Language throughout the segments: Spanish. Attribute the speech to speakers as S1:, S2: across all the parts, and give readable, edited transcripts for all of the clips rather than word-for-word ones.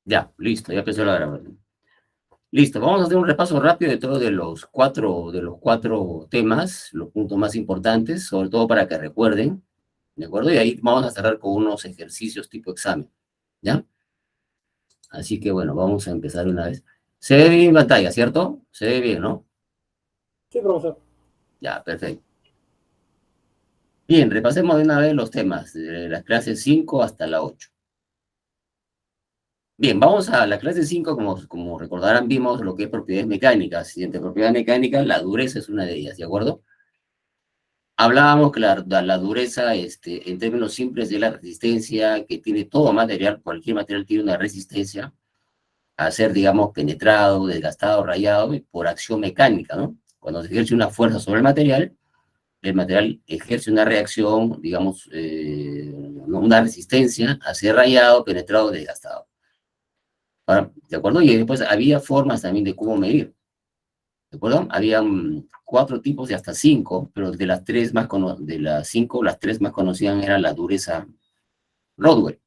S1: Ya, listo, ya empezó la grabación. Listo, vamos a hacer un repaso rápido de todos de los cuatro temas, los puntos más importantes, sobre todo para que recuerden, ¿de acuerdo? Y ahí vamos a cerrar con unos ejercicios tipo examen, ¿ya? Así que bueno, vamos a empezar una vez. Se ve bien en pantalla, ¿cierto? Se ve bien, ¿no?
S2: Sí, profesor.
S1: Ya, perfecto. Bien, repasemos de una vez los temas, de las clases 5 hasta la 8. Bien, vamos a la clase 5, como recordarán, vimos lo que es propiedades mecánicas, y entre propiedades mecánicas, la dureza es una de ellas, ¿de acuerdo? Hablábamos que la dureza, en términos simples, de la resistencia que tiene todo material, cualquier material tiene una resistencia a ser, digamos, penetrado, desgastado, rayado, por acción mecánica, ¿no? Cuando se ejerce una fuerza sobre el material ejerce una reacción, digamos, una resistencia a ser rayado, penetrado, desgastado. Ahora, ¿de acuerdo? Y después había formas también de cómo medir, ¿de acuerdo? Había cuatro tipos y hasta cinco, pero de las cinco, las tres más conocidas eran la dureza Rodwell.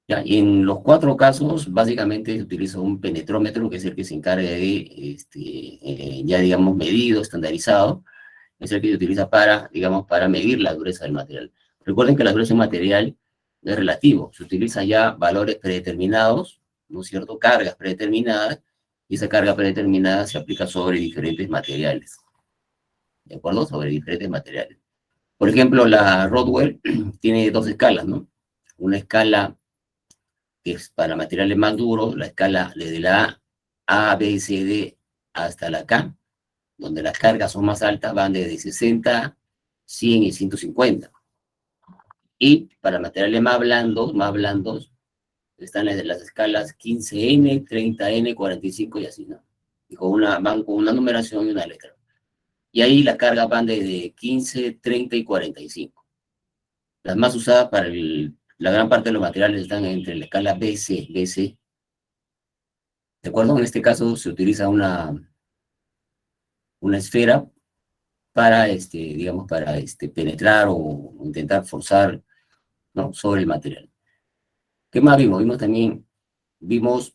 S1: ¿Ya? Y en los cuatro casos, básicamente se utiliza un penetrómetro, que es el que se encarga de, ya digamos, medido, estandarizado, es el que se utiliza para, digamos, para medir la dureza del material. Recuerden que la dureza del material es relativo, se utiliza ya valores predeterminados, ¿no es cierto? Cargas predeterminadas, y esa carga predeterminada se aplica sobre diferentes materiales, ¿de acuerdo? Sobre diferentes materiales. Por ejemplo, la Rodwell tiene dos escalas, ¿no? Una escala que es para materiales más duros, la escala desde la A, B, C, D hasta la K, donde las cargas son más altas, van desde 60, 100 y 150. Y para materiales más blandos, están las escalas 15N, 30N, 45 y así, ¿no? Y van con una numeración y una letra. Y ahí las cargas van desde 15, 30 y 45. Las más usadas la gran parte de los materiales están entre la escala BC. ¿De acuerdo? En este caso se utiliza una esfera para, digamos, para penetrar o intentar forzar, ¿no? Sobre el material. ¿Qué más vimos? Vimos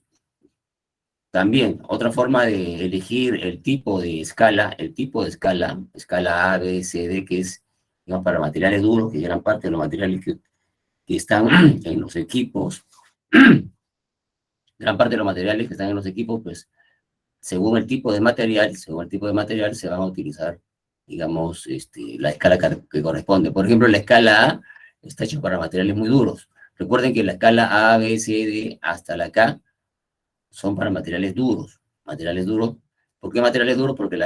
S1: también otra forma de elegir el tipo de escala A, B, C, D, que es, digamos, para materiales duros, que gran parte de los materiales que están en los equipos, gran parte de los materiales que están en los equipos, pues, según el tipo de material, se van a utilizar, digamos, la escala que corresponde. Por ejemplo, la escala A está hecha para materiales muy duros. Recuerden que la escala A, B, C, D, hasta la K, son para materiales duros. Materiales duros. ¿Por qué materiales duros? Porque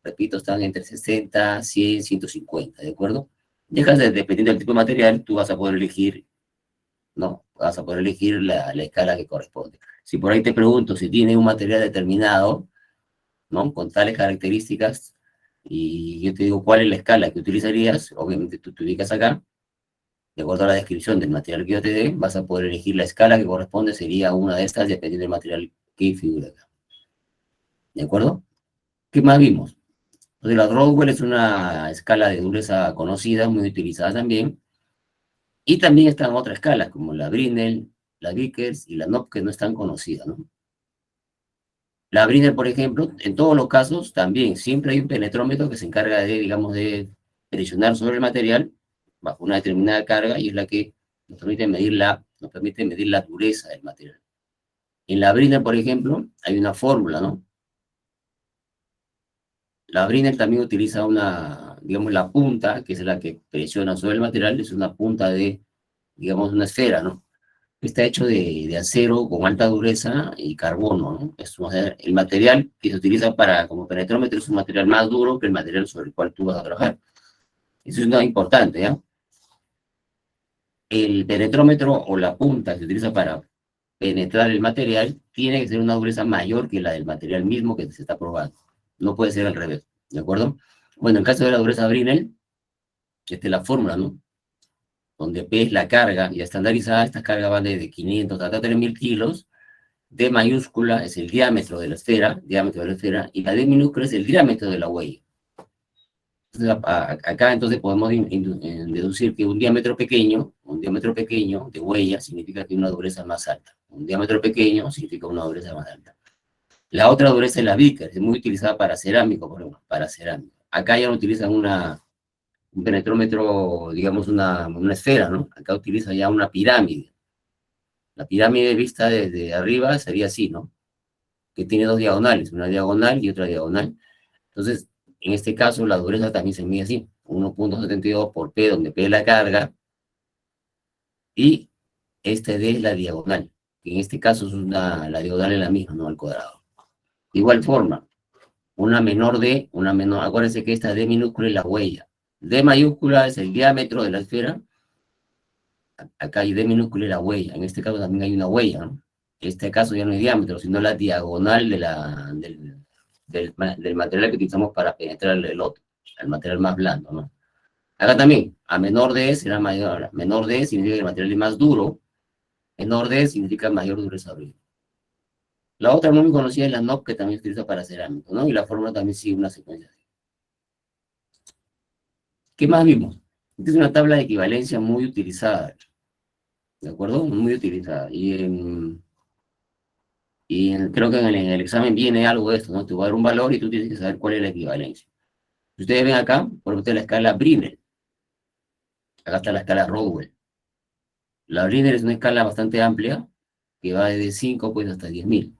S1: repito, están entre 60, 100, 150, ¿de acuerdo? Dependiendo del tipo de material, tú vas a poder elegir, ¿no? Vas a poder elegir la escala que corresponde. Si por ahí te pregunto si tiene un material determinado, ¿no? Con tales características, y yo te digo cuál es la escala que utilizarías, obviamente tú te ubicas acá, de acuerdo a la descripción del material que yo te dé, vas a poder elegir la escala que corresponde, sería una de estas, dependiendo del material que figura acá. ¿De acuerdo? ¿Qué más vimos? Entonces, la Rodwell es una escala de dureza conocida, muy utilizada también, y también están otras escalas, como la Brinell, la Vickers y la NOP, que no están conocidas, ¿no? La Brinell, por ejemplo, en todos los casos, también siempre hay un penetrómetro que se encarga de, digamos, de presionar sobre el material bajo una determinada carga, y es la que nos permite medir la dureza del material. En la Brinell, por ejemplo, hay una fórmula, ¿no? La Brinell también utiliza digamos, la punta, que es la que presiona sobre el material, es una punta de, digamos, una esfera, ¿no? Está hecho de acero con alta dureza y carbono, ¿no? El material que se utiliza como penetrómetro es un material más duro que el material sobre el cual tú vas a trabajar. Eso es nada importante, ¿ya? El penetrómetro o la punta que se utiliza para penetrar el material tiene que ser una dureza mayor que la del material mismo que se está probando. No puede ser al revés, ¿de acuerdo? Bueno, en caso de la dureza Brinell, esta es la fórmula, ¿no? Donde P es la carga ya estandarizada, estas cargas van desde 500 hasta 3000 kilos. D mayúscula es el diámetro de la esfera, y la D minúscula es el diámetro de la huella. Acá entonces podemos deducir que un diámetro pequeño de huella significa que una dureza más alta. Un diámetro pequeño significa una dureza más alta. La otra dureza es la Vickers, es muy utilizada para cerámico, por ejemplo, para cerámico. Acá ya no utilizan un penetrómetro, digamos una esfera, ¿no? Acá utiliza ya una pirámide. La pirámide vista desde arriba sería así, ¿no? Que tiene dos diagonales, una diagonal y otra diagonal. Entonces, en este caso, la dureza también se mide así, 1.72 por P, donde P es la carga, y esta D es la diagonal, que en este caso la diagonal es la misma, no al cuadrado. De igual forma, una menor D, acuérdense que esta D minúscula es la huella. D mayúscula es el diámetro de la esfera, acá hay D minúscula es la huella, en este caso también hay una huella, ¿no? En este caso ya no hay diámetro, sino la diagonal del material que utilizamos para penetrar el otro, el material más blando, ¿no? Acá también, a menor D será mayor, menor D significa que el material es más duro, menor D significa mayor dureza brillo. La otra muy conocida es la NOP, que también se utiliza para cerámico, ¿no? Y la fórmula también sigue una secuencia. ¿Qué más vimos? Esta es una tabla de equivalencia muy utilizada, ¿de acuerdo? Muy utilizada. Creo que en el examen viene algo de esto, ¿no? Te voy a dar un valor y tú tienes que saber cuál es la equivalencia. Si ustedes ven acá, por ejemplo, la escala Brinell. Acá está la escala Rowell. La Brinell es una escala bastante amplia, que va desde 5 pues, hasta 10.000.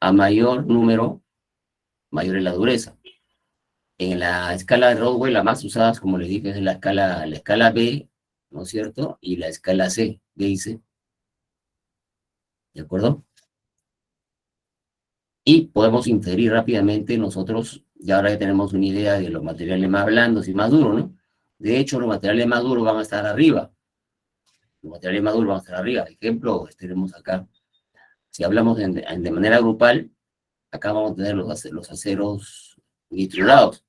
S1: A mayor número, mayor es la dureza. En la escala de Rowell, la más usada, como les dije, es la escala B, ¿no es cierto? Y la escala C, B y C. ¿De acuerdo? Y podemos inferir rápidamente nosotros, ya ahora ya tenemos una idea de los materiales más blandos y más duros, ¿no? De hecho, los materiales más duros van a estar arriba. Los materiales más duros van a estar arriba. Ejemplo, tenemos acá. Si hablamos de manera grupal, acá vamos a tener los aceros nitrurados.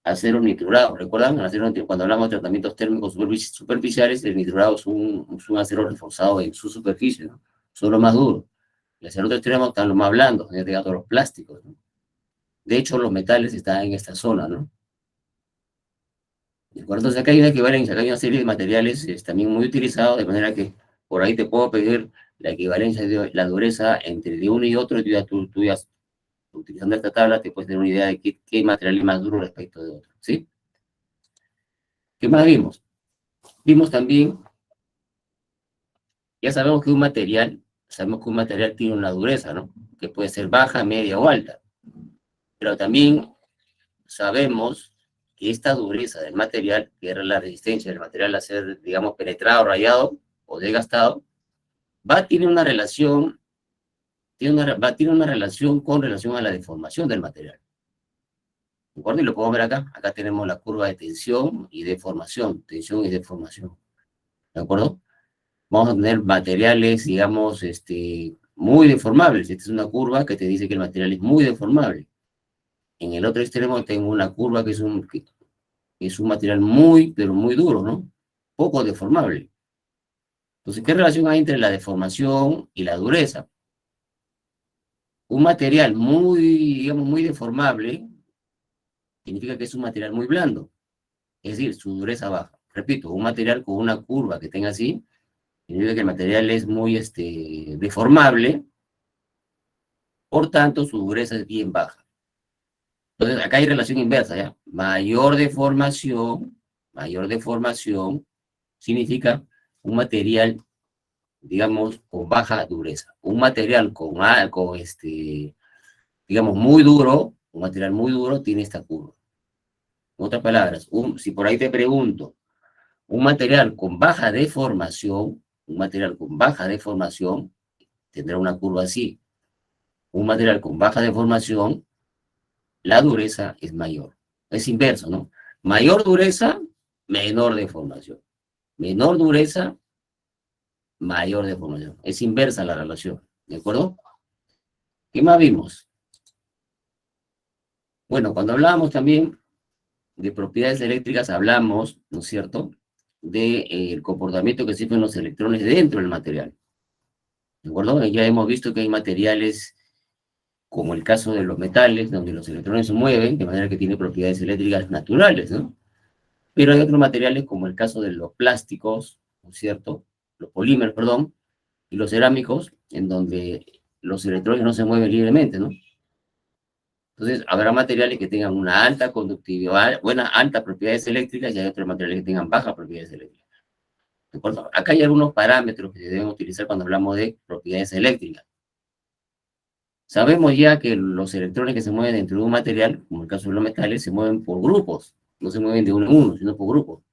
S1: Acero nitrurado, ¿recuerdan? Cuando hablamos de tratamientos térmicos superficiales, el nitrurado es un acero reforzado en su superficie, ¿no? Son los más duros. Y hacia el otro extremo están los más blandos, en este caso los plásticos, ¿no? De hecho, los metales están en esta zona, ¿no? ¿De acuerdo? Entonces acá hay una equivalencia, acá hay una serie de materiales también muy utilizados, de manera que por ahí te puedo pedir la equivalencia de la dureza entre de uno y otro, y tú ya, utilizando esta tabla, te puedes tener una idea de qué material es más duro respecto de otro, ¿sí? ¿Qué más vimos? Vimos también, ya sabemos que un material tiene una dureza, ¿no? Que puede ser baja, media o alta. Pero también sabemos que esta dureza del material, que era la resistencia del material a ser, digamos, penetrado, rayado o desgastado, tiene una relación con relación a la deformación del material. ¿De acuerdo? Y lo podemos ver acá. Acá tenemos la curva de tensión y deformación. Tensión y deformación. ¿De acuerdo? Vamos a tener materiales, digamos, muy deformables. Esta es una curva que te dice que el material es muy deformable. En el otro extremo tengo una curva que es un material muy, pero muy duro, ¿no? Poco deformable. Entonces, ¿qué relación hay entre la deformación y la dureza? Un material muy, digamos, muy deformable significa que es un material muy blando. Es decir, su dureza baja. Repito, un material con una curva que tenga así, significa que el material es muy deformable, por tanto, su dureza es bien baja. Entonces, acá hay relación inversa, ¿ya? Mayor deformación significa un material, digamos, con baja dureza. Un material digamos, un material muy duro tiene esta curva. En otras palabras, si por ahí te pregunto, un material con baja deformación tendrá una curva así. Un material con baja deformación, la dureza es mayor. Es inverso, ¿no? Mayor dureza, menor deformación. Menor dureza, mayor deformación. Es inversa la relación, ¿de acuerdo? ¿Qué más vimos? Bueno, cuando hablábamos también de propiedades eléctricas, hablamos, ¿no es cierto?, del comportamiento que sirven los electrones dentro del material. ¿De acuerdo? Ya hemos visto que hay materiales como el caso de los metales, donde los electrones se mueven, de manera que tiene propiedades eléctricas naturales, ¿no? Pero hay otros materiales, como el caso de los plásticos, ¿no es cierto? Los polímeros, perdón, y los cerámicos, en donde los electrones no se mueven libremente, ¿no? Entonces, habrá materiales que tengan una alta conductividad, buena, alta propiedades eléctricas, y hay otros materiales que tengan bajas propiedades eléctricas. ¿De acuerdo? Acá hay algunos parámetros que se deben utilizar cuando hablamos de propiedades eléctricas. Sabemos ya que los electrones que se mueven dentro de un material, como el caso de los metales, se mueven por grupos, no se mueven de uno en uno, sino por grupos.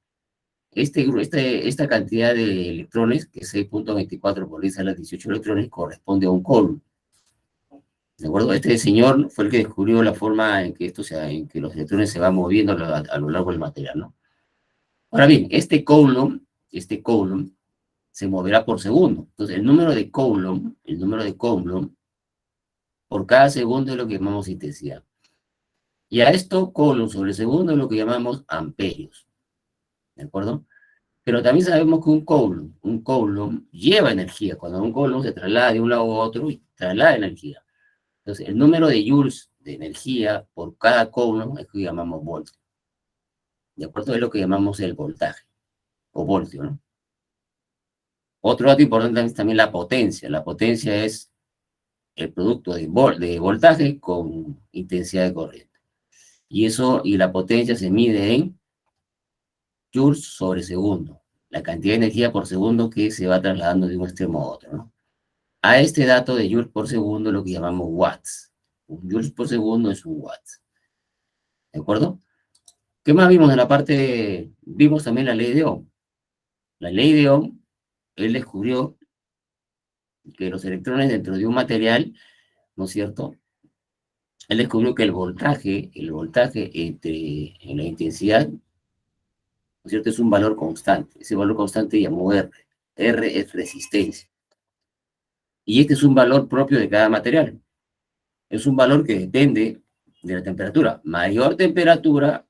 S1: Esta cantidad de electrones, que es 6.24 por 10 a las 18 electrones, corresponde a un coulomb. ¿De acuerdo? Este señor fue el que descubrió la forma en que, en que los electrones se van moviendo a lo largo del material, ¿no? Ahora bien, este coulomb se moverá por segundo. Entonces, el número de Coulomb por cada segundo es lo que llamamos intensidad. Y a esto, Coulomb sobre segundo es lo que llamamos amperios. ¿De acuerdo? Pero también sabemos que un Coulomb lleva energía. Cuando un Coulomb se traslada de un lado a otro, y traslada energía. Entonces, el número de joules de energía por cada Coulomb es lo que llamamos volt. ¿De acuerdo? Es lo que llamamos el voltaje, o voltio, ¿no? Otro dato importante es también la potencia. La potencia es el producto de voltaje con intensidad de corriente. Y la potencia se mide en joules sobre segundo, la cantidad de energía por segundo que se va trasladando de un extremo a otro, ¿no? A este dato de joules por segundo lo que llamamos watts. Un joules por segundo es un watt. ¿De acuerdo? ¿Qué más vimos en la parte? Vimos también la ley de Ohm. La ley de Ohm, él descubrió que los electrones dentro de un material, ¿no es cierto? Él descubrió que el voltaje en la intensidad, ¿no es cierto? Es un valor constante. Ese valor constante llamó R. R es resistencia. Y este es un valor propio de cada material. Es un valor que depende de la temperatura. Mayor temperatura,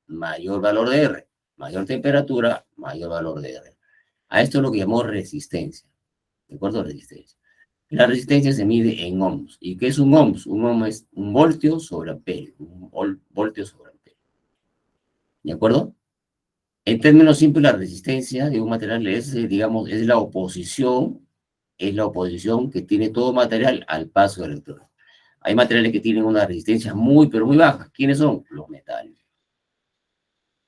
S1: mayor valor de R. Mayor temperatura, mayor valor de R. A esto es lo que llamó resistencia. ¿De acuerdo? Resistencia. La resistencia se mide en ohms. ¿Y qué es un ohms? Un ohm es un voltio sobre amperio. Un voltio sobre amperio. ¿De acuerdo? En términos simples, la resistencia de un material es, digamos, es la oposición que tiene todo material al paso del electrón. Hay materiales que tienen una resistencia muy, pero muy baja. ¿Quiénes son? Los metales.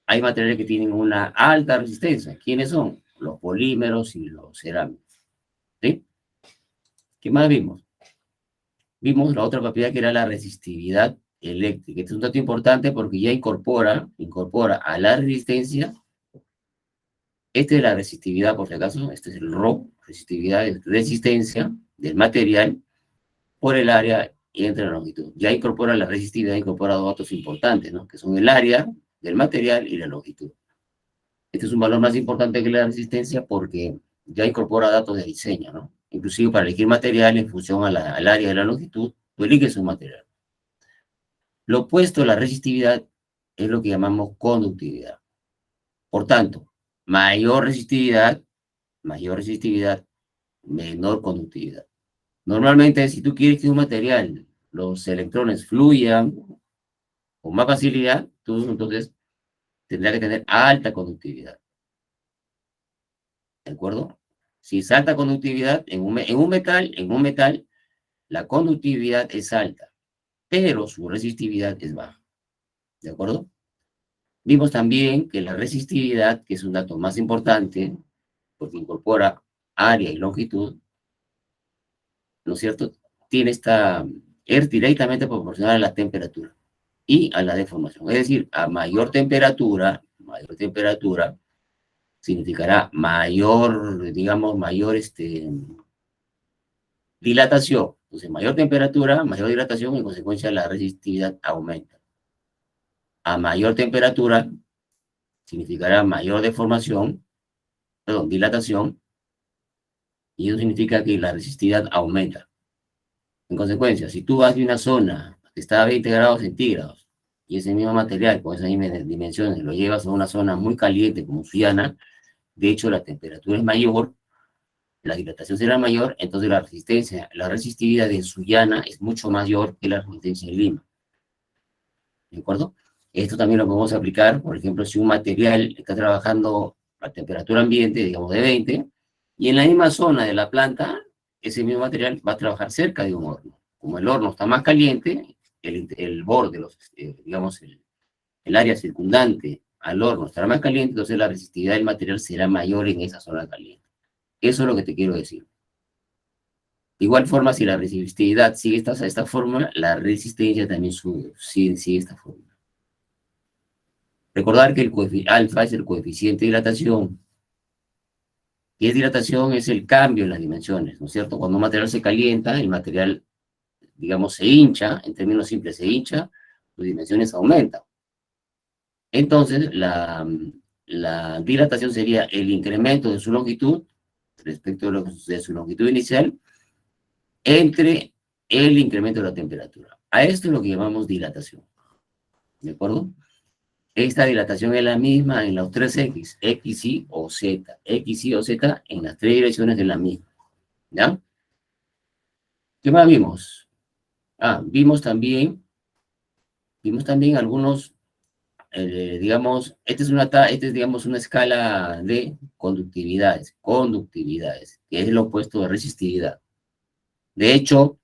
S1: Hay materiales que tienen una alta resistencia. ¿Quiénes son? Los polímeros y los cerámicos. ¿Sí? ¿Qué más vimos? Vimos la otra propiedad que era la resistividad eléctrica. Este es un dato importante porque ya incorpora a la resistencia. Esta es la resistividad, por si acaso. Este es el ρ, resistencia del material por el área y entre la longitud. Ya incorpora la resistividad, incorpora dos datos importantes, ¿no? Que son el área del material y la longitud. Este es un valor más importante que la resistencia porque ya incorpora datos de diseño, ¿no? Inclusive para elegir material en función al área de la longitud, tú eliges un material. Lo opuesto a la resistividad es lo que llamamos conductividad. Por tanto, mayor resistividad, menor conductividad. Normalmente, si tú quieres que un material, los electrones fluyan con más facilidad, tú entonces tendrás que tener alta conductividad. ¿De acuerdo? Si es alta conductividad, en un metal, la conductividad es alta, pero su resistividad es baja. ¿De acuerdo? Vimos también que la resistividad, que es un dato más importante, porque incorpora área y longitud, ¿no es cierto? Es directamente proporcional a la temperatura y a la deformación. Es decir, a mayor temperatura significará digamos, mayor dilatación. Entonces, mayor temperatura, mayor dilatación, y en consecuencia la resistividad aumenta. A mayor temperatura significará mayor dilatación, y eso significa que la resistividad aumenta. En consecuencia, si tú vas de una zona que está a 20 grados centígrados y ese mismo material con esas mismas dimensiones lo llevas a una zona muy caliente como Suiana, de hecho la temperatura es mayor, la dilatación será mayor, entonces la resistividad en Sullana es mucho mayor que la resistencia en Lima. ¿De acuerdo? Esto también lo podemos aplicar, por ejemplo, si un material está trabajando a temperatura ambiente, digamos de 20, y en la misma zona de la planta, ese mismo material va a trabajar cerca de un horno. Como el horno está más caliente, el borde, digamos, el área circundante al horno estará más caliente, entonces la resistividad del material será mayor en esa zona caliente. Eso es lo que te quiero decir. De igual forma, si la resistividad sigue esta forma, la resistencia también sigue esta forma. Recordar que el alfa es el coeficiente de dilatación. ¿Qué es dilatación? Es el cambio en las dimensiones, ¿no es cierto? Cuando un material se calienta, el material, digamos, se hincha, en términos simples se hincha, sus dimensiones aumentan. Entonces, la dilatación sería el incremento de su longitud respecto de su longitud inicial entre el incremento de la temperatura. A esto es lo que llamamos dilatación. ¿De acuerdo? Esta dilatación es la misma en los tres X, X, Y o Z. X, Y o Z en las tres direcciones de la misma. ¿Ya? ¿Qué más vimos? Vimos también algunos, digamos, esta es, digamos, una escala de conductividades, que es el opuesto de resistividad. De hecho,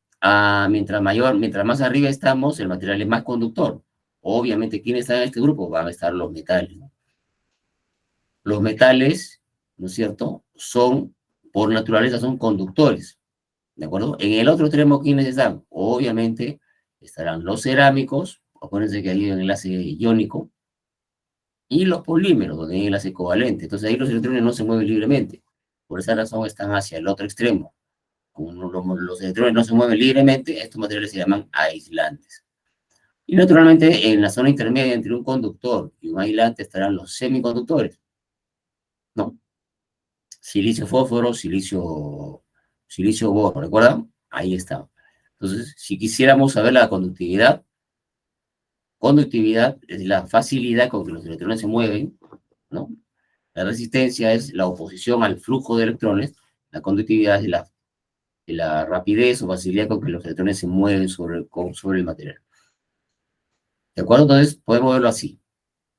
S1: mientras más arriba estamos, el material es más conductor. Obviamente, ¿quiénes están en este grupo? Van a estar los metales, ¿no? Los metales, ¿no es cierto?, por naturaleza, son conductores, ¿de acuerdo? En el otro extremo, ¿quiénes están? Obviamente, estarán los cerámicos, acuérdense que hay un enlace iónico, y los polímeros, donde hay enlace covalente. Entonces, ahí los electrones no se mueven libremente. Por esa razón, están hacia el otro extremo. Como los electrones no se mueven libremente, estos materiales se llaman aislantes. Y naturalmente, en la zona intermedia entre un conductor y un aislante estarán los semiconductores, ¿no? Silicio fósforo, silicio boro, ¿recuerdan? Ahí está. Entonces, si quisiéramos saber la conductividad es la facilidad con que los electrones se mueven, ¿no? La resistencia es la oposición al flujo de electrones, la conductividad es la rapidez o facilidad con que los electrones se mueven sobre el material. ¿De acuerdo? Entonces, podemos verlo así,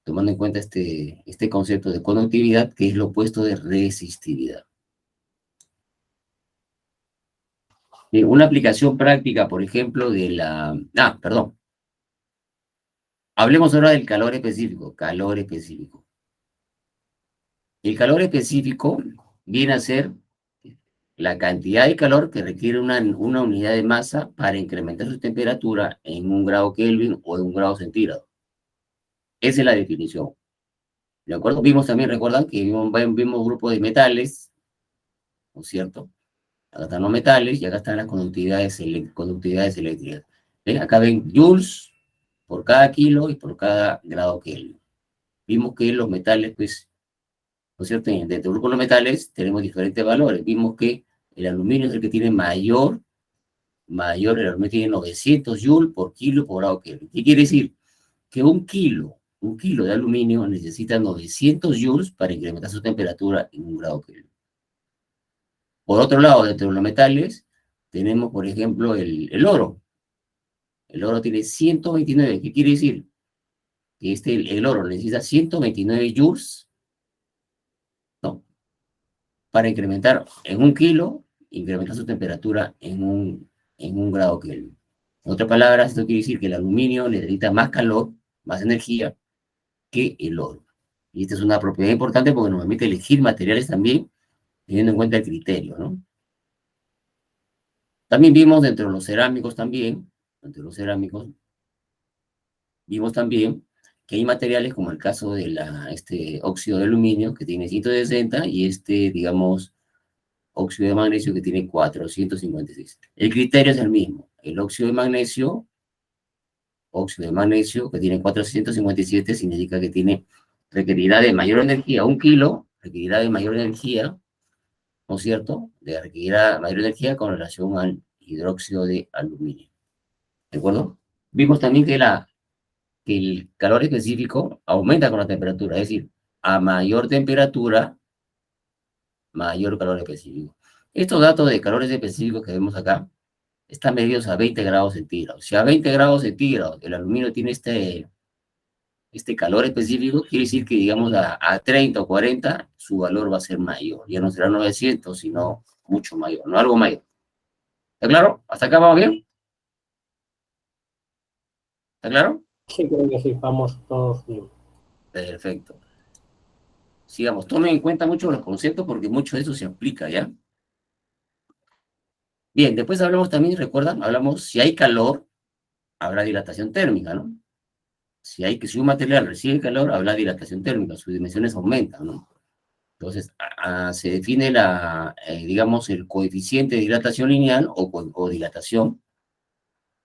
S1: tomando en cuenta este concepto de conductividad, que es lo opuesto de resistividad. Una aplicación práctica, por ejemplo, perdón. Hablemos ahora del calor específico. Calor específico. El calor específico viene a ser la cantidad de calor que requiere una unidad de masa para incrementar su temperatura en 1 grado Kelvin o en 1 grado centígrado. Esa es la definición. ¿De acuerdo? Recuerdan que vimos grupos de metales, ¿no es cierto? Acá están los metales y acá están las conductividades eléctricas. ¿Ven? Acá ven joules por cada kilo y por cada grado Kelvin. Vimos que los metales, pues, ¿no es cierto? Dentro del grupo de los metales tenemos diferentes valores. Vimos que el aluminio es el que tiene mayor, el aluminio tiene 900 joules por kilo por grado Kelvin. ¿Qué quiere decir? Que un kilo de aluminio necesita 900 joules para incrementar su temperatura en 1 grado Kelvin. Por otro lado, dentro de los metales, tenemos, por ejemplo, el oro. El oro tiene 129. ¿Qué quiere decir? Que el oro necesita 129 joules, ¿no? Para incrementar en 1 kilo, incrementar su temperatura en un grado Kelvin. En otras palabras, esto quiere decir que el aluminio necesita más calor, más energía que el oro. Y esta es una propiedad importante porque nos permite elegir materiales también, teniendo en cuenta el criterio, ¿no? También vimos dentro de los cerámicos vimos también que hay materiales como el caso de este óxido de aluminio que tiene 160 y digamos, óxido de magnesio que tiene 456. El criterio es el mismo. El óxido de magnesio que tiene 457 significa que tiene requerirá de mayor energía, 1 kilo, requerirá de mayor energía, ¿no es cierto? Requerirá mayor energía con relación al hidróxido de aluminio. ¿De acuerdo? Vimos también que el calor específico aumenta con la temperatura, es decir, a mayor temperatura, mayor calor específico. Estos datos de calores específicos que vemos acá están medidos a 20 grados centígrados. Si a 20 grados centígrados el aluminio tiene este calor específico, quiere decir que, digamos, a 30 o 40, su valor va a ser mayor. Ya no será 900, sino mucho mayor, no algo mayor. ¿Está claro? ¿Hasta acá vamos bien? ¿Está claro?
S2: Sí, creo que sí, vamos todos bien.
S1: Perfecto. Sigamos. Tomen en cuenta mucho los conceptos porque mucho de eso se aplica, ¿ya? Bien, después hablamos también, recuerdan, hablamos si hay calor, habrá dilatación térmica, ¿no? Si un material recibe calor, habrá dilatación térmica, sus dimensiones aumentan, ¿no? Entonces, se define digamos, el coeficiente de dilatación lineal o dilatación.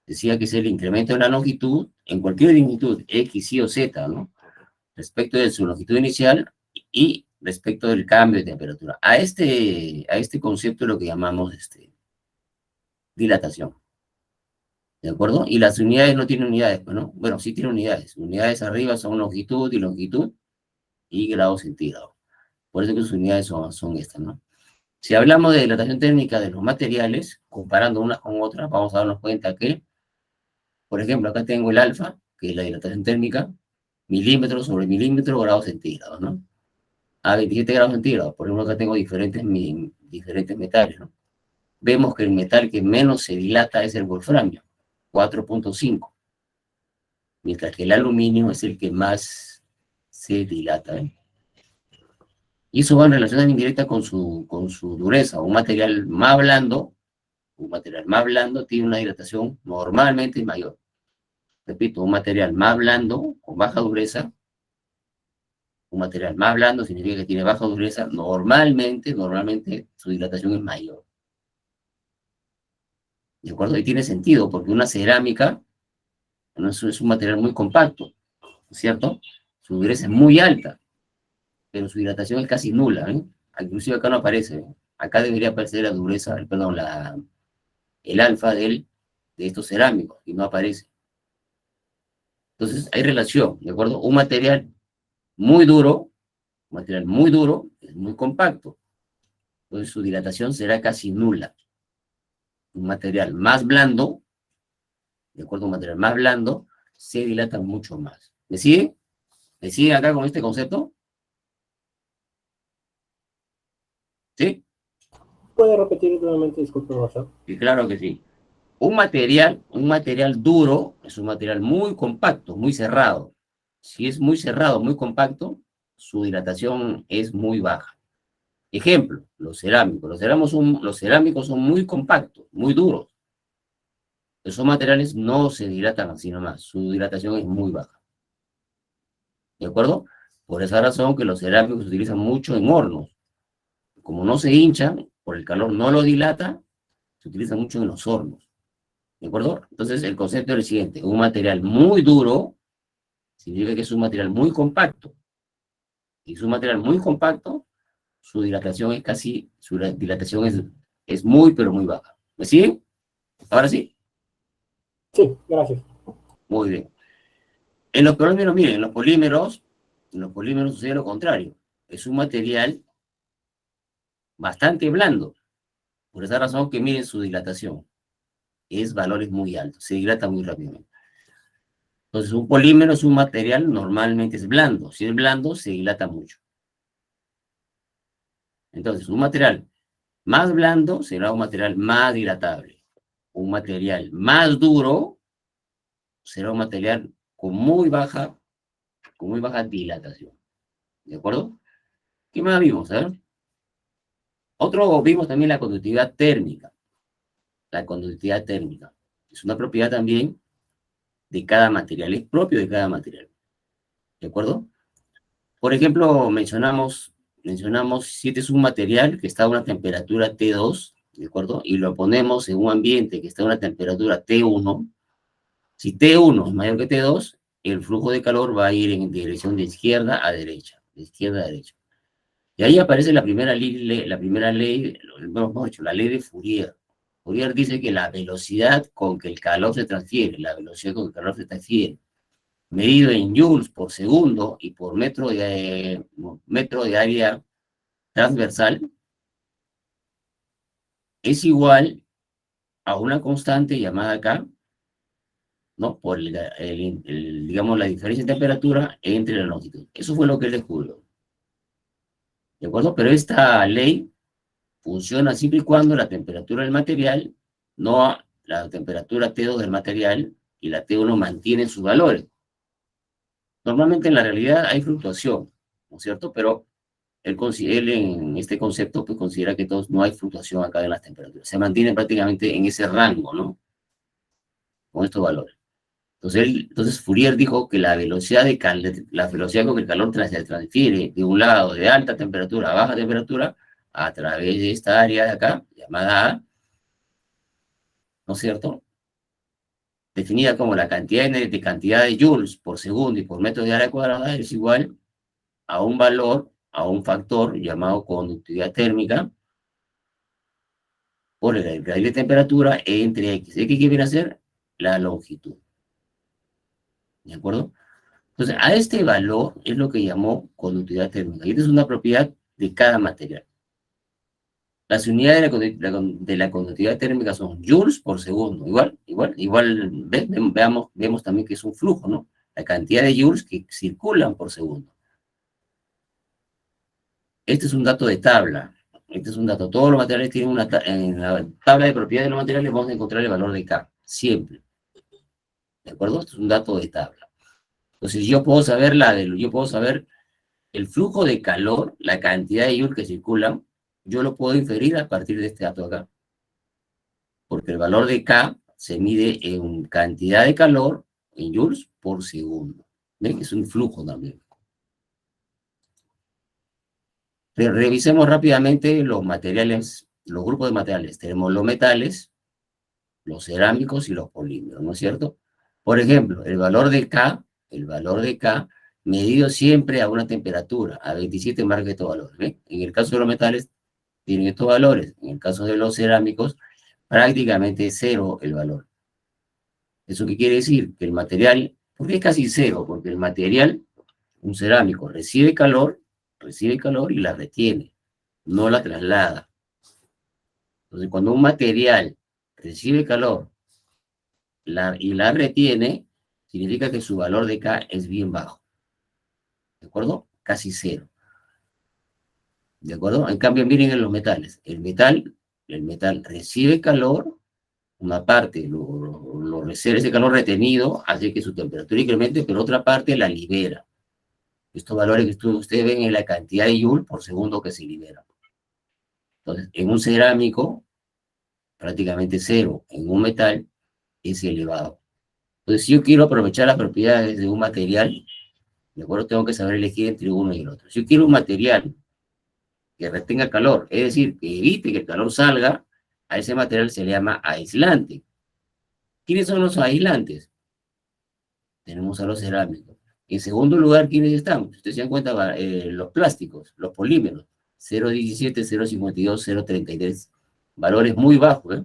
S1: Decía que es el incremento de la longitud en cualquier longitud, X, Y o Z, ¿no? Respecto de su longitud inicial y respecto del cambio de temperatura. A este concepto lo que llamamos dilatación. ¿De acuerdo? Y las unidades no tienen unidades, ¿no? Bueno, sí tienen unidades. Unidades arriba son longitud y grados centígrados. Por eso que sus unidades son estas, ¿no? Si hablamos de dilatación térmica de los materiales, comparando unas con otras, vamos a darnos cuenta que, por ejemplo, acá tengo el alfa, que es la dilatación térmica, milímetros sobre milímetros, grados centígrados, ¿no? A 27 grados centígrados. Por ejemplo, acá tengo diferentes metales, ¿no? Vemos que el metal que menos se dilata es el wolframio, 4.5, mientras que el aluminio es el que más se dilata, ¿eh? Y eso va en relación indirecta con su dureza. Un material más blando tiene una dilatación normalmente mayor. Repito, un material más blando, con baja dureza, un material más blando significa que tiene baja dureza, normalmente su dilatación es mayor. ¿De acuerdo? Y tiene sentido, porque una cerámica no es un material muy compacto, ¿no es cierto? Su dureza es muy alta, pero su dilatación es casi nula, ¿eh? Inclusive acá no aparece, ¿eh? Acá debería aparecer la dureza, perdón, el alfa de estos cerámicos, y no aparece. Entonces, hay relación, ¿de acuerdo? Muy duro, un material muy duro, es muy compacto, entonces su dilatación será casi nula. Un material más blando, de acuerdo a un material más blando, se dilata mucho más. ¿Me sigue? ¿Me sigue acá con este concepto? ¿Sí?
S2: ¿Puede repetir nuevamente? Disculpe, profesor.
S1: Y claro que sí. Un material duro es un material muy compacto, muy cerrado. Si es muy cerrado, muy compacto, su dilatación es muy baja. Ejemplo, los cerámicos. Los cerámicos son muy compactos, muy duros. Esos materiales no se dilatan así nomás, su dilatación es muy baja. ¿De acuerdo? Por esa razón que los cerámicos se utilizan mucho en hornos. Como no se hinchan, por el calor no lo dilata, se utiliza mucho en los hornos. ¿De acuerdo? Entonces, el concepto es el siguiente. Un material muy duro significa que es un material muy compacto. Y es un material muy compacto, su dilatación es muy, pero muy baja. ¿Me siguen? Ahora sí.
S2: Sí, gracias.
S1: Muy bien. En los polímeros, miren, en los polímeros sucede lo contrario. Es un material bastante blando. Por esa razón que miren su dilatación. Es valores muy altos, se dilata muy rápidamente. Entonces, un polímero es un material, normalmente es blando. Si es blando, se dilata mucho. Entonces, un material más blando será un material más dilatable. Un material más duro será un material con muy baja dilatación. ¿De acuerdo? ¿Qué más vimos? A ver. Vimos también la conductividad térmica. La conductividad térmica es una propiedad también de cada material, es propio de cada material. ¿De acuerdo? Por ejemplo, mencionamos si este es un material que está a una temperatura T2, ¿de acuerdo? Y lo ponemos en un ambiente que está a una temperatura T1. Si T1 es mayor que T2, el flujo de calor va a ir en dirección de izquierda a derecha, de izquierda a derecha. Y ahí aparece la primera ley, bueno, mejor dicho, la ley de Fourier. Fourier dice que la velocidad con que el calor se transfiere, medido en joules por segundo y por metro de área transversal, es igual a una constante llamada K, ¿no? Por digamos, la diferencia de temperatura entre la longitud. Eso fue lo que él descubrió. ¿De acuerdo? Pero esta ley funciona siempre y cuando la temperatura del material, no la temperatura T2 del material y la T1 mantienen sus valores. Normalmente en la realidad hay fluctuación, ¿no es cierto? Pero él en este concepto pues considera que no hay fluctuación acá en las temperaturas. Se mantiene prácticamente en ese rango, ¿no? Con estos valores. Entonces Fourier dijo que la velocidad con que el calor se transfiere de un lado de alta temperatura a baja temperatura a través de esta área de acá, llamada A, ¿no es cierto? Definida como la cantidad de joules por segundo y por metro de área cuadrada es igual a un valor, a un factor llamado conductividad térmica por el grado de temperatura entre X. ¿Qué quiere hacer? La longitud. ¿De acuerdo? Entonces, a este valor es lo que llamó conductividad térmica. Y esta es una propiedad de cada material. Las unidades de la conductividad térmica son joules por segundo. Vemos también que es un flujo, ¿no? La cantidad de joules que circulan por segundo. Este es un dato de tabla. Este es un dato. Todos los materiales tienen en la tabla de propiedades de los materiales vamos a encontrar el valor de K. Siempre. ¿De acuerdo? Este es un dato de tabla. Entonces yo puedo saber el flujo de calor, la cantidad de joules que circulan, yo lo puedo inferir a partir de este dato acá. Porque el valor de K se mide en cantidad de calor en joules por segundo. ¿Ven? Es un flujo también. Pero revisemos rápidamente los materiales, los grupos de materiales. Tenemos los metales, los cerámicos y los polímeros, ¿no es cierto? Por ejemplo, el valor de K, medido siempre a una temperatura, a 27 marca estos valores. ¿Ven? En el caso de los metales, tienen estos valores. En el caso de los cerámicos, prácticamente cero el valor. ¿Eso qué quiere decir? Que el material, ¿por qué es casi cero? Porque el material, un cerámico, recibe calor y la retiene, no la traslada. Entonces, cuando un material recibe calor y la retiene, significa que su valor de K es bien bajo. ¿De acuerdo? Casi cero. ¿De acuerdo? En cambio, miren en los metales. El metal recibe calor, una parte ese calor retenido hace que su temperatura incremente, pero otra parte la libera. Estos valores que ustedes ven es la cantidad de joule por segundo que se libera. Entonces, en un cerámico, prácticamente cero. En un metal, es elevado. Entonces, si yo quiero aprovechar las propiedades de un material, de acuerdo, tengo que saber elegir entre uno y el otro. Si yo quiero un material que retenga calor, es decir, que evite que el calor salga, a ese material se le llama aislante. ¿Quiénes son los aislantes? Tenemos a los cerámicos. En segundo lugar, ¿quiénes están? Si ustedes se dan cuenta, los plásticos, los polímeros. 0,17, 0,52, 0,33. Valores muy bajos, ¿eh?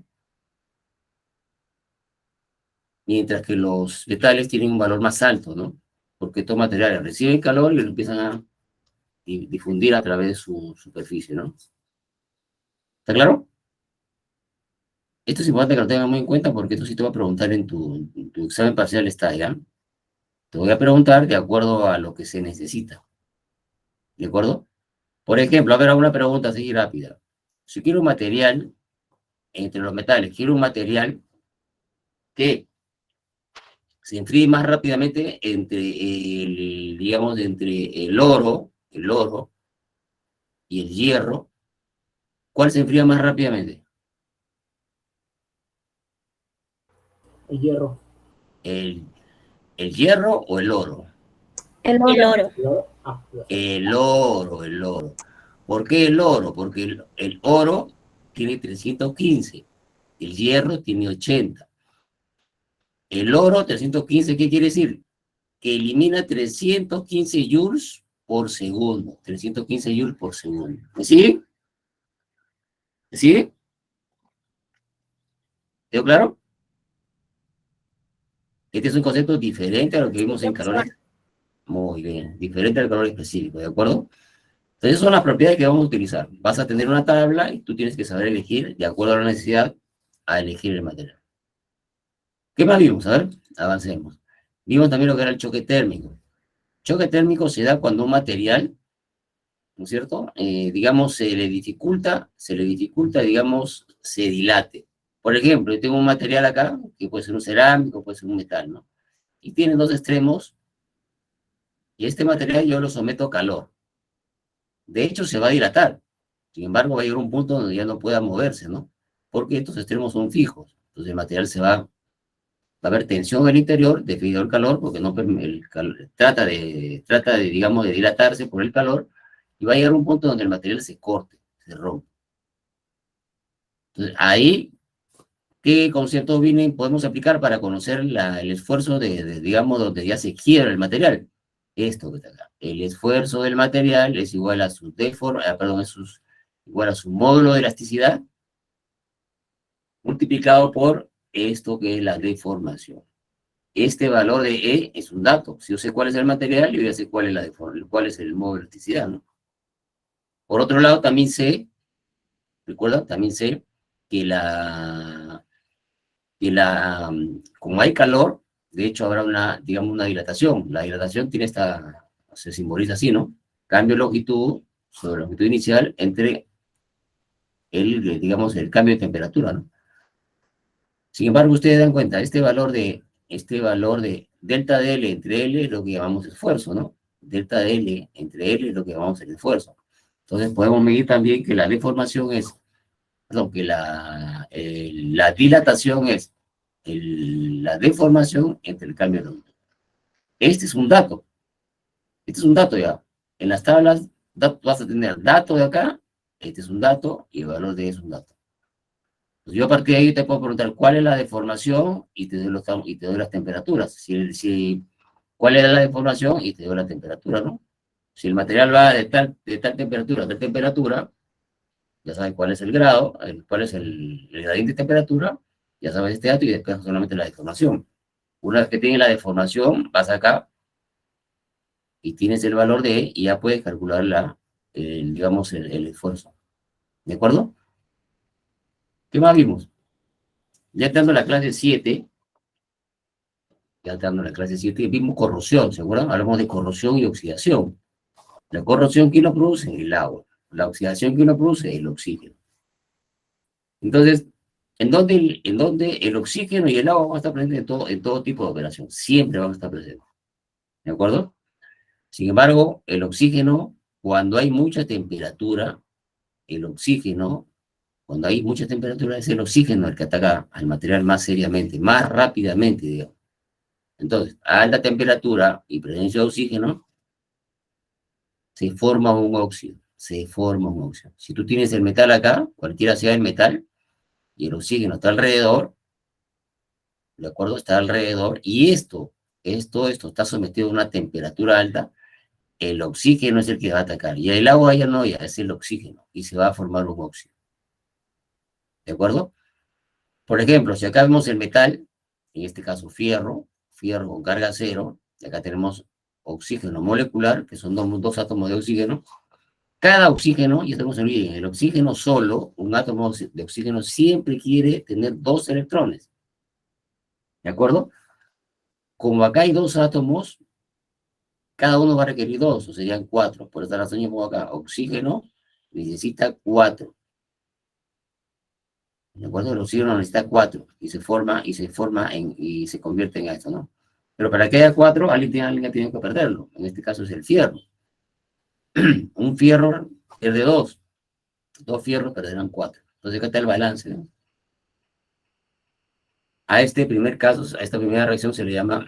S1: Mientras que los metales tienen un valor más alto, ¿no? Porque estos materiales reciben calor y lo empiezan a difundir a través de su superficie, ¿no? ¿Está claro? Esto es importante que lo tengan muy en cuenta porque esto sí te va a preguntar en tu examen parcial está, ¿ya? Te voy a preguntar de acuerdo a lo que se necesita. ¿De acuerdo? Por ejemplo, a ver, una pregunta así rápida. Si quiero un material, entre los metales, quiero un material que se enfríe más rápidamente digamos, entre el oro y el hierro, ¿cuál se enfría más rápidamente?
S2: El hierro.
S1: ¿El, el hierro o el oro?
S3: El oro.
S2: El oro. Ah,
S1: El oro. ¿Por qué el oro? Porque el oro tiene 315, el hierro tiene 80. El oro, 315, ¿qué quiere decir? Que elimina 315 joules por segundo. 315 joules por segundo. ¿Me sigue? ¿Me sigue? ¿Quedó claro? Este es un concepto diferente a lo que vimos en calor. Muy bien, diferente al calor específico, ¿de acuerdo? Entonces, son las propiedades que vamos a utilizar. Vas a tener una tabla y tú tienes que saber elegir, de acuerdo a la necesidad, a elegir el material. ¿Qué más vimos? A ver, avancemos. Vimos también lo que era el choque térmico. Choque térmico se da cuando un material, ¿no es cierto? Digamos, se le dificulta, digamos, se dilate. Por ejemplo, yo tengo un material acá, que puede ser un cerámico, puede ser un metal, ¿no? Y tiene dos extremos, y este material yo lo someto a calor. De hecho, se va a dilatar. Sin embargo, va a llegar un punto donde ya no pueda moverse, ¿no? Porque estos extremos son fijos. Entonces el material va a haber tensión en el interior debido al calor, porque no, trata de, digamos, de dilatarse por el calor, y va a llegar un punto donde el material se corte, se rompe. Entonces, ahí, ¿qué conceptos podemos aplicar para conocer el esfuerzo digamos, donde ya se quiebra el material? Esto que está acá. El esfuerzo del material es igual a su igual a su módulo de elasticidad, multiplicado por esto que es la deformación. Este valor de E es un dato. Si yo sé cuál es el material, yo ya sé cuál es el módulo de elasticidad, ¿no? Por otro lado, también sé, recuerda, también sé que como hay calor, de hecho habrá digamos, una dilatación. La dilatación se simboliza así, ¿no? Cambio de longitud sobre longitud inicial entre digamos, el cambio de temperatura, ¿no? Sin embargo, ustedes dan cuenta, este valor de delta de L entre L es lo que llamamos esfuerzo, ¿no? Delta de L entre L es lo que llamamos el esfuerzo. Entonces podemos medir también que la deformación perdón, que la dilatación es la deformación entre el cambio de longitud. Este es un dato ya. En las tablas vas a tener dato de acá, este es un dato y el valor de es un dato. Pues yo a partir de ahí te puedo preguntar cuál es la deformación y te doy las temperaturas. ¿Cuál es la deformación? Y te doy la temperatura, ¿no? Si el material va de tal temperatura a tal temperatura, ya sabes cuál es el grado, cuál es el gradiente de temperatura, ya sabes este dato y después solamente la deformación. Una vez que tienes la deformación, vas acá y tienes el valor de E y ya puedes calcular digamos, el esfuerzo. ¿De acuerdo? ¿Qué más vimos? Ya te dando la clase 7, vimos corrosión, ¿se acuerdan? Hablamos de corrosión y oxidación. La corrosión, ¿quién lo produce? El agua. La oxidación, ¿quién lo produce? El oxígeno. Entonces, ¿en dónde el oxígeno y el agua van a estar presentes en todo tipo de operación? Siempre van a estar presentes. ¿De acuerdo? Sin embargo, el oxígeno, cuando hay mucha temperatura, cuando hay mucha temperatura, es el oxígeno el que ataca al material más seriamente, más rápidamente, digamos. Entonces, a alta temperatura y presencia de oxígeno, se forma un óxido. Si tú tienes el metal acá, cualquiera sea el metal, y el oxígeno está alrededor, ¿de acuerdo? Está alrededor, y esto está sometido a una temperatura alta, el oxígeno es el que va a atacar, y el agua ya no, ya es el oxígeno, y se va a formar un óxido. ¿De acuerdo? Por ejemplo, si acá vemos el metal, en este caso fierro con carga cero, y acá tenemos oxígeno molecular, que son dos átomos de oxígeno. Cada oxígeno, y estamos en el oxígeno solo, un átomo de oxígeno siempre quiere tener dos electrones. ¿De acuerdo? Como acá hay dos átomos, cada uno va a requerir dos, o serían cuatro. Por esta razón yo pongo acá, oxígeno necesita cuatro. ¿De acuerdo? El oxígeno necesita cuatro, y se convierte en esto, ¿no? Pero para que haya cuatro, alguien tiene que perderlo. En este caso es el fierro. Un fierro pierde dos fierros perderán cuatro. Entonces acá está el balance, ¿no? A este primer caso, a esta primera reacción se le llama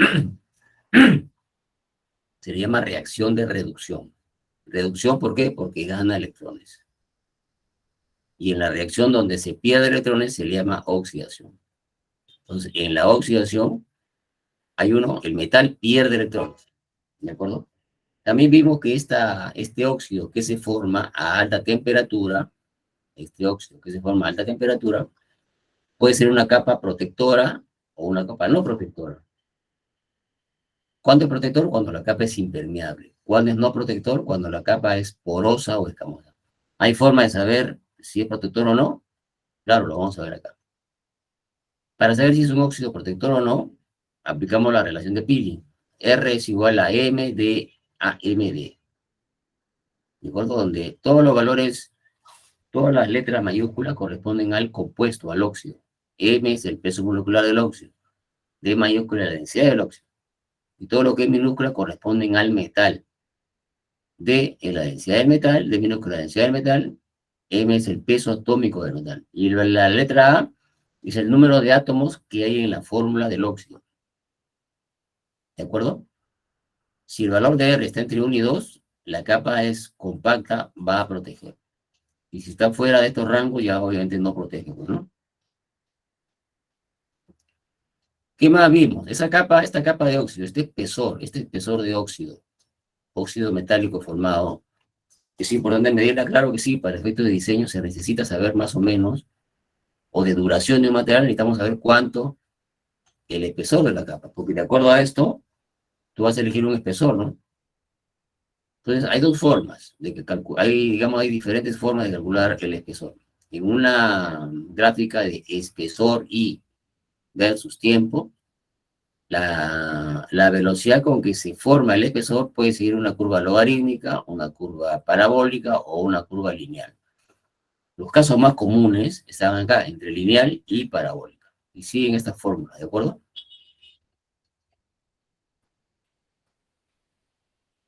S1: reacción de reducción. ¿Reducción por qué? Porque gana electrones. Y en la reacción donde se pierde electrones se le llama oxidación. Entonces, en la oxidación, el metal pierde electrones. ¿De acuerdo? También vimos que este óxido que se forma a alta temperatura, puede ser una capa protectora o una capa no protectora. ¿Cuándo es protector? Cuando la capa es impermeable. ¿Cuándo es no protector? Cuando la capa es porosa o escamosa. ¿Hay forma de saber si es protector o no? Claro, lo vamos a ver acá. Para saber si es un óxido protector o no, aplicamos la relación de Peeling. R es igual a MD a MD. ¿De acuerdo? Donde todos los valores, todas las letras mayúsculas corresponden al compuesto, al óxido. M es el peso molecular del óxido. D mayúscula es la densidad del óxido. Y todo lo que es minúscula corresponden al metal. D es la densidad del metal, D minúscula la densidad del metal, M es el peso atómico del metal. Y la letra A es el número de átomos que hay en la fórmula del óxido. ¿De acuerdo? Si el valor de R está entre 1 y 2, la capa es compacta, va a proteger. Y si está fuera de estos rangos, ya obviamente no protege, pues, ¿no? ¿Qué más vimos? Esta capa de óxido, este espesor de óxido, óxido metálico formado, es importante medirla, claro que sí, para efectos de diseño se necesita saber más o menos, o de duración de un material, necesitamos saber cuánto el espesor de la capa, porque de acuerdo a esto, tú vas a elegir un espesor, ¿no? Entonces, hay dos formas de que digamos, hay diferentes formas de calcular el espesor. En una gráfica de espesor y versus tiempo, la velocidad con que se forma el espesor puede seguir una curva logarítmica, una curva parabólica o una curva lineal. Los casos más comunes están acá, entre lineal y parabólica. Y siguen esta fórmula, ¿de acuerdo?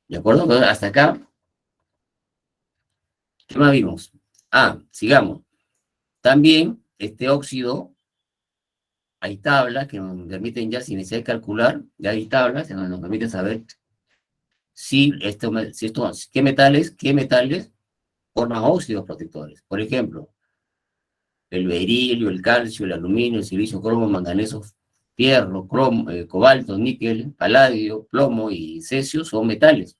S1: ¿De acuerdo? Entonces, hasta acá, ¿qué más vimos? Ah, sigamos. También este óxido, hay tablas que nos permiten ya, sin necesidad de calcular, ya hay tablas que nos permiten saber qué metales forman óxidos protectores. Por ejemplo, el berilio, el calcio, el aluminio, el silicio, cromo, manganeso, fierro, cobalto, níquel, paladio, plomo y cesio son metales.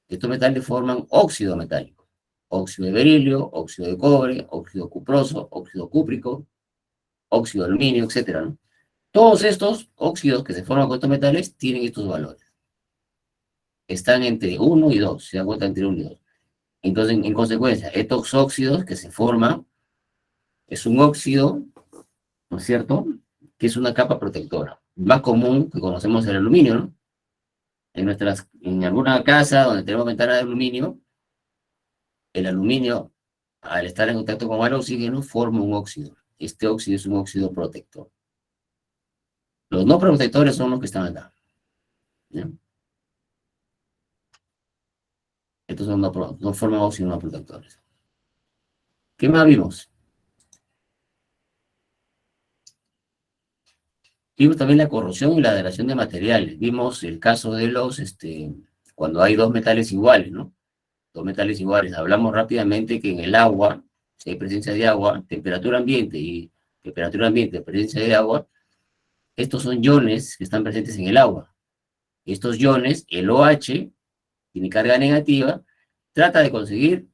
S1: Estos metales forman óxido metálico. Óxido de berilio, óxido de cobre, óxido cuproso, óxido cúprico, óxido de aluminio, etcétera, ¿no? Todos estos óxidos que se forman con estos metales tienen estos valores. Están entre 1 y 2, se da cuenta entre 1 y 2. Entonces, en consecuencia, estos óxidos que se forman es un óxido, ¿no es cierto?, que es una capa protectora. Más común que conocemos el aluminio, ¿no? En alguna casa donde tenemos ventana de aluminio, el aluminio, al estar en contacto con el oxígeno, forma un óxido. Este óxido es un óxido protector. Los no protectores son los que están acá, ¿ya? Estos no forman óxidos no protectores. ¿Qué más vimos? Vimos también la corrosión y la degradación de materiales. Vimos el caso de cuando hay dos metales iguales, ¿no? Dos metales iguales. Hablamos rápidamente que en el agua, si hay presencia de agua, temperatura ambiente, presencia de agua, estos son iones que están presentes en el agua. Estos iones, el OH, tiene carga negativa, trata de conseguir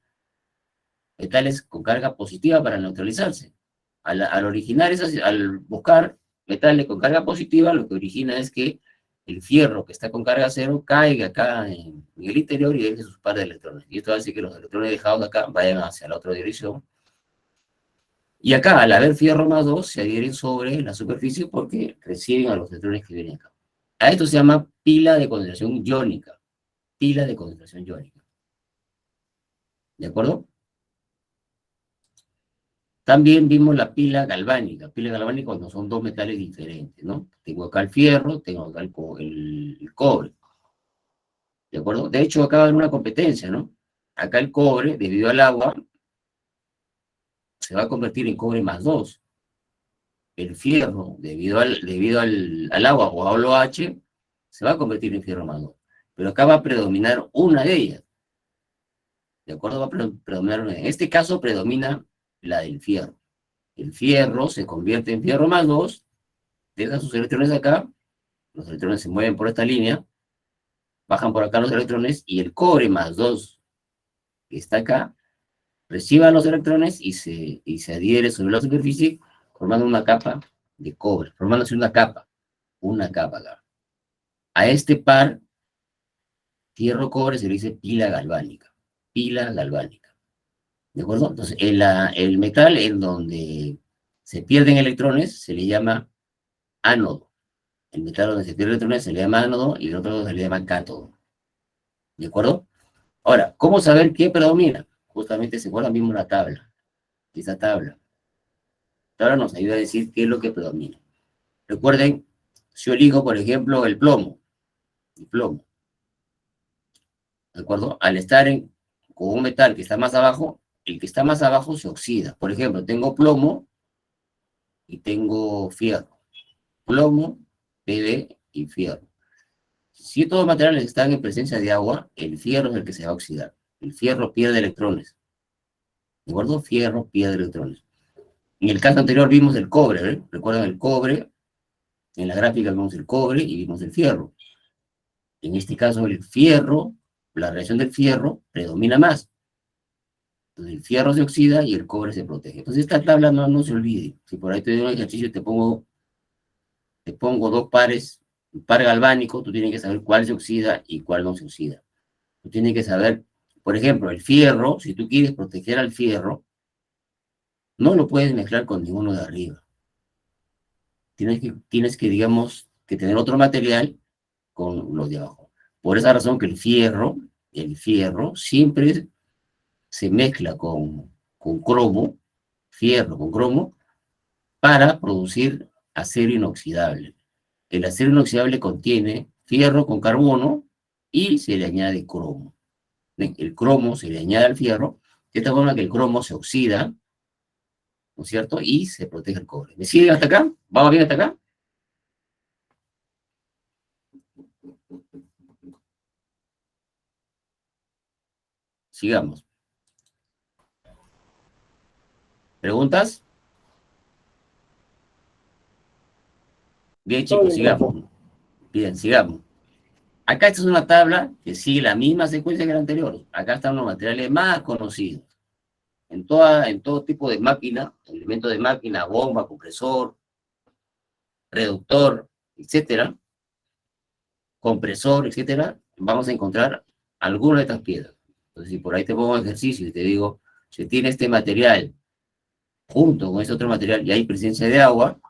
S1: metales con carga positiva para neutralizarse. Al buscar metales con carga positiva, lo que origina es que el fierro que está con carga cero caiga acá en el interior y deje sus par de electrones. Y esto hace que los electrones dejados acá vayan hacia la otra dirección. Y acá, al haber fierro más 2, se adhieren sobre la superficie porque reciben a los electrones que vienen acá. A esto se llama pila de condensación iónica. Pila de condensación iónica. ¿De acuerdo? También vimos la pila galvánica. Pila galvánica cuando son dos metales diferentes, ¿no? Tengo acá el fierro, tengo acá el cobre. ¿De acuerdo? De hecho, acá va a haber una competencia, ¿no? Acá el cobre, debido al agua, se va a convertir en cobre más 2. El fierro, debido al agua o al OH, se va a convertir en fierro más 2. Pero acá va a predominar una de ellas. ¿De acuerdo? Va a predominar una. En este caso predomina la del fierro. El fierro se convierte en fierro más 2, deja sus electrones acá, los electrones se mueven por esta línea, bajan por acá los electrones, y el cobre más 2, que está acá, recibe los electrones y se adhiere sobre la superficie, formando una capa de cobre, formándose una capa acá. A este par Fierro-cobre se le dice pila galvánica. Pila galvánica. ¿De acuerdo? Entonces, el metal en donde se pierden electrones se le llama ánodo. El metal donde se pierden electrones se le llama ánodo y el otro se le llama cátodo. ¿De acuerdo? Ahora, ¿cómo saber qué predomina? Justamente se acuerda mismo la tabla. Esa tabla. La tabla nos ayuda a decir qué es lo que predomina. Recuerden, si yo elijo, por ejemplo, el plomo. El plomo. ¿De acuerdo? Al estar con un metal que está más abajo, el que está más abajo se oxida. Por ejemplo, tengo plomo y tengo fierro. Plomo, PB y fierro. Si estos dos materiales están en presencia de agua, el fierro es el que se va a oxidar. El fierro pierde electrones. ¿De acuerdo? Fierro pierde electrones. En el caso anterior vimos el cobre, ¿eh? ¿Recuerdan el cobre? En la gráfica vimos el cobre y vimos el fierro. En este caso el fierro, la reacción del fierro predomina más. Entonces el fierro se oxida y el cobre se protege. Entonces esta tabla no se olvide. Si por ahí te doy un ejercicio y te pongo dos pares, un par galvánico, tú tienes que saber cuál se oxida y cuál no se oxida. Tú tienes que saber, por ejemplo, el fierro, si tú quieres proteger al fierro, no lo puedes mezclar con ninguno de arriba. Tienes que, digamos, que tener otro material con los de abajo. Por esa razón que el fierro siempre se mezcla con cromo, fierro con cromo, para producir acero inoxidable. El acero inoxidable contiene fierro con carbono y se le añade cromo. El cromo se le añade al fierro, de esta forma que el cromo se oxida, ¿no es cierto? Y se protege el cobre. ¿Me siguen hasta acá? ¿Vamos bien hasta acá? Sigamos. ¿Preguntas? Bien, chicos, sigamos. Bien, sigamos. Acá esta es una tabla que sigue la misma secuencia que la anterior. Acá están los materiales más conocidos. En todo tipo de máquina, elementos de máquina, bomba, compresor, reductor, etcétera, compresor, etcétera, vamos a encontrar alguna de estas piedras. Entonces, si por ahí te pongo un ejercicio y te digo, si tiene este material junto con este otro material y hay presencia de agua,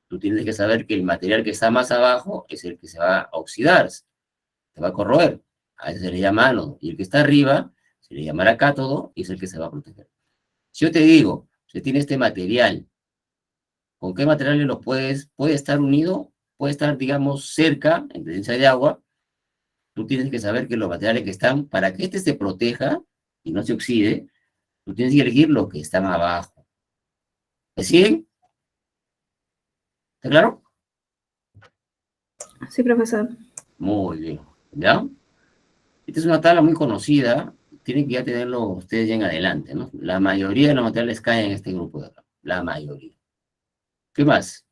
S1: tú tienes que saber que el material que está más abajo es el que se va a oxidar, se va a corroer. A ese se le llama ánodo. Y el que está arriba se le llamará cátodo y es el que se va a proteger. Si yo te digo, si tiene este material, ¿con qué materiales lo puede estar unido? Puede estar, digamos, cerca, en presencia de agua. Tú tienes que saber que los materiales que están, para que este se proteja y no se oxide, tú tienes que elegir los que están abajo. ¿Me siguen? ¿Está claro?
S3: Sí, profesor.
S1: Muy bien. ¿Ya? Esta es una tabla muy conocida. Tienen que ya tenerlo ustedes ya en adelante, ¿no? La mayoría de los materiales caen en este grupo de acá. La mayoría. ¿Qué más?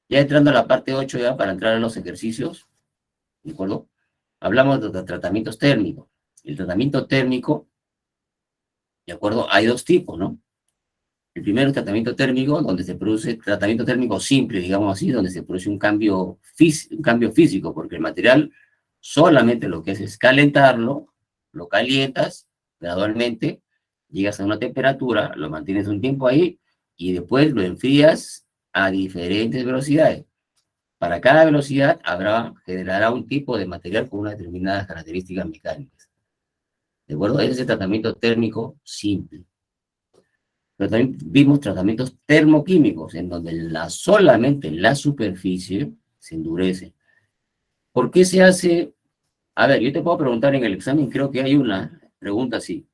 S1: Ya entrando a la parte 8 ya para entrar a los ejercicios, ¿de acuerdo? Hablamos de los tratamientos térmicos. El tratamiento térmico, ¿de acuerdo? Hay dos tipos, ¿no? El primero es tratamiento térmico, donde se produce tratamiento térmico simple, digamos así, donde se produce un cambio físico, porque el material solamente lo que hace es calentarlo, lo calientas gradualmente, llegas a una temperatura, lo mantienes un tiempo ahí, y después lo enfrías a diferentes velocidades. Para cada velocidad generará un tipo de material con unas determinadas características mecánicas. ¿De acuerdo? Ese es el tratamiento térmico simple. Pero también vimos tratamientos termoquímicos, en donde solamente la superficie se endurece. ¿Por qué se hace? A ver, yo te puedo preguntar en el examen, creo que hay una pregunta así.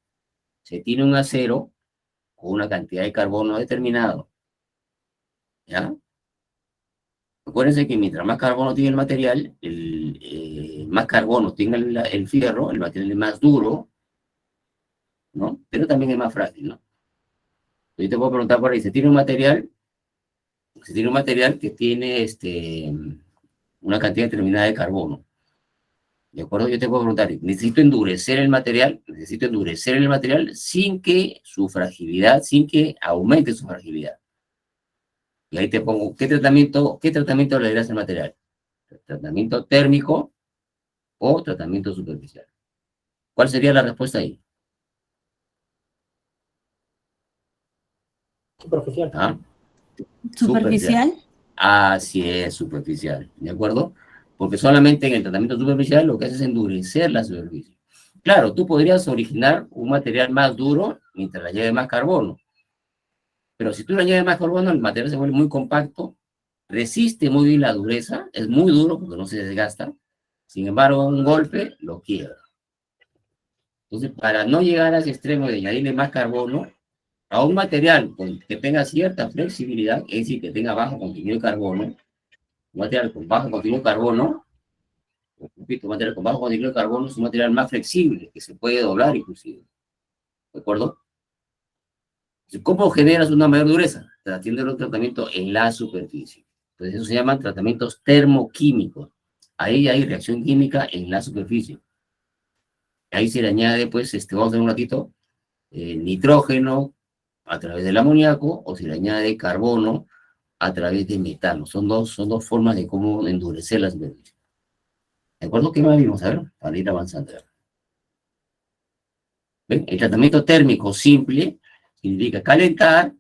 S1: Se tiene un acero con una cantidad de carbono determinado, ¿ya? Acuérdense que mientras más carbono tiene el material, más carbono tenga el fierro, el material es más duro, ¿no? Pero también es más frágil, ¿no? Yo te puedo preguntar por ahí, se tiene un material que tiene una cantidad determinada de carbono. ¿De acuerdo? Yo te puedo preguntar, necesito endurecer el material sin que sin que aumente su fragilidad. Y ahí te pongo, ¿qué tratamiento le darás al material? Tratamiento térmico o tratamiento superficial. ¿Cuál sería la respuesta ahí?
S2: Superficial.
S1: ¿Ah?
S3: Superficial.
S1: Así es, superficial, ¿de acuerdo? Porque solamente en el tratamiento superficial lo que hace es endurecer la superficie. Claro, tú podrías originar un material más duro mientras le añades más carbono, pero si tú le añades más carbono, el material se vuelve muy compacto, resiste muy bien la dureza, es muy duro porque no se desgasta, sin embargo, un golpe lo quiebra. Entonces, para no llegar a ese extremo de añadirle más carbono, a un material que tenga cierta flexibilidad, es decir, que tenga bajo contenido de carbono, un material con bajo contenido de carbono, repito, un material con bajo contenido de carbono es un material más flexible, que se puede doblar inclusive, ¿de acuerdo? ¿Cómo generas una mayor dureza? Haciendo un tratamiento en la superficie. Entonces eso se llaman tratamientos termoquímicos. Ahí hay reacción química en la superficie. Ahí se le añade, pues, vamos a ver un ratito, nitrógeno a través del amoníaco, o se le añade carbono a través de metano. Son dos formas de cómo endurecer la superficie. ¿De acuerdo? ¿Qué más vimos? A ver, para ir avanzando. ¿Ven? El tratamiento térmico simple significa calentar,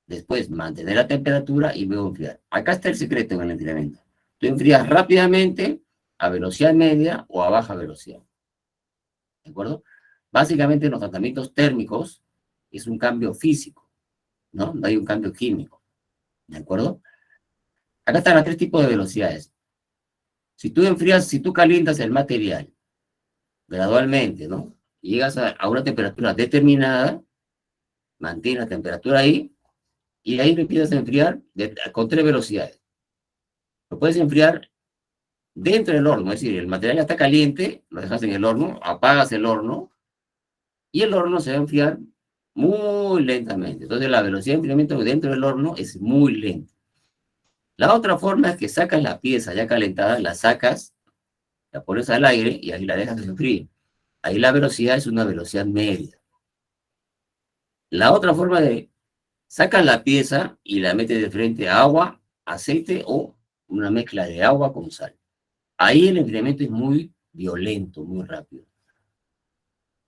S1: después mantener la temperatura y luego enfriar. Acá está el secreto en el enfriamiento. Tú enfrías rápidamente a velocidad media o a baja velocidad. ¿De acuerdo? Básicamente los tratamientos térmicos es un cambio físico, ¿no? No hay un cambio químico. ¿De acuerdo? Acá están los tres tipos de velocidades. Si tú enfrías, si tú calientas el material gradualmente, ¿no? Y llegas a una temperatura determinada, mantienes la temperatura ahí, y ahí lo empiezas a enfriar con tres velocidades. Lo puedes enfriar dentro del horno, es decir, el material ya está caliente, lo dejas en el horno, apagas el horno, y el horno se va a enfriar muy lentamente. Entonces la velocidad de enfriamiento dentro del horno es muy lenta. La otra forma es que sacas la pieza ya calentada, la sacas, la pones al aire y ahí la dejas que se enfríe. Ahí la velocidad es una velocidad media. La otra forma de sacas la pieza y la metes de frente a agua, aceite o una mezcla de agua con sal. Ahí el enfriamiento es muy violento, muy rápido.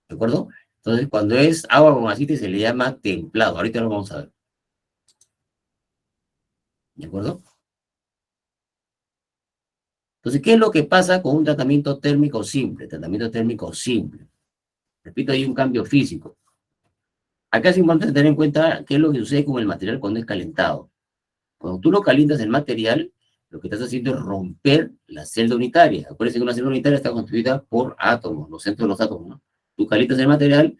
S1: ¿De acuerdo? Entonces, cuando es agua con aceite se le llama templado. Ahorita lo vamos a ver. ¿De acuerdo? Entonces, ¿qué es lo que pasa con un tratamiento térmico simple? Tratamiento térmico simple. Repito, hay un cambio físico. Acá es importante tener en cuenta qué es lo que sucede con el material cuando es calentado. Cuando tú lo calientas el material, lo que estás haciendo es romper la celda unitaria. Acuérdense que una celda unitaria está constituida por átomos, los centros de los átomos, ¿no? Tú calientas el material,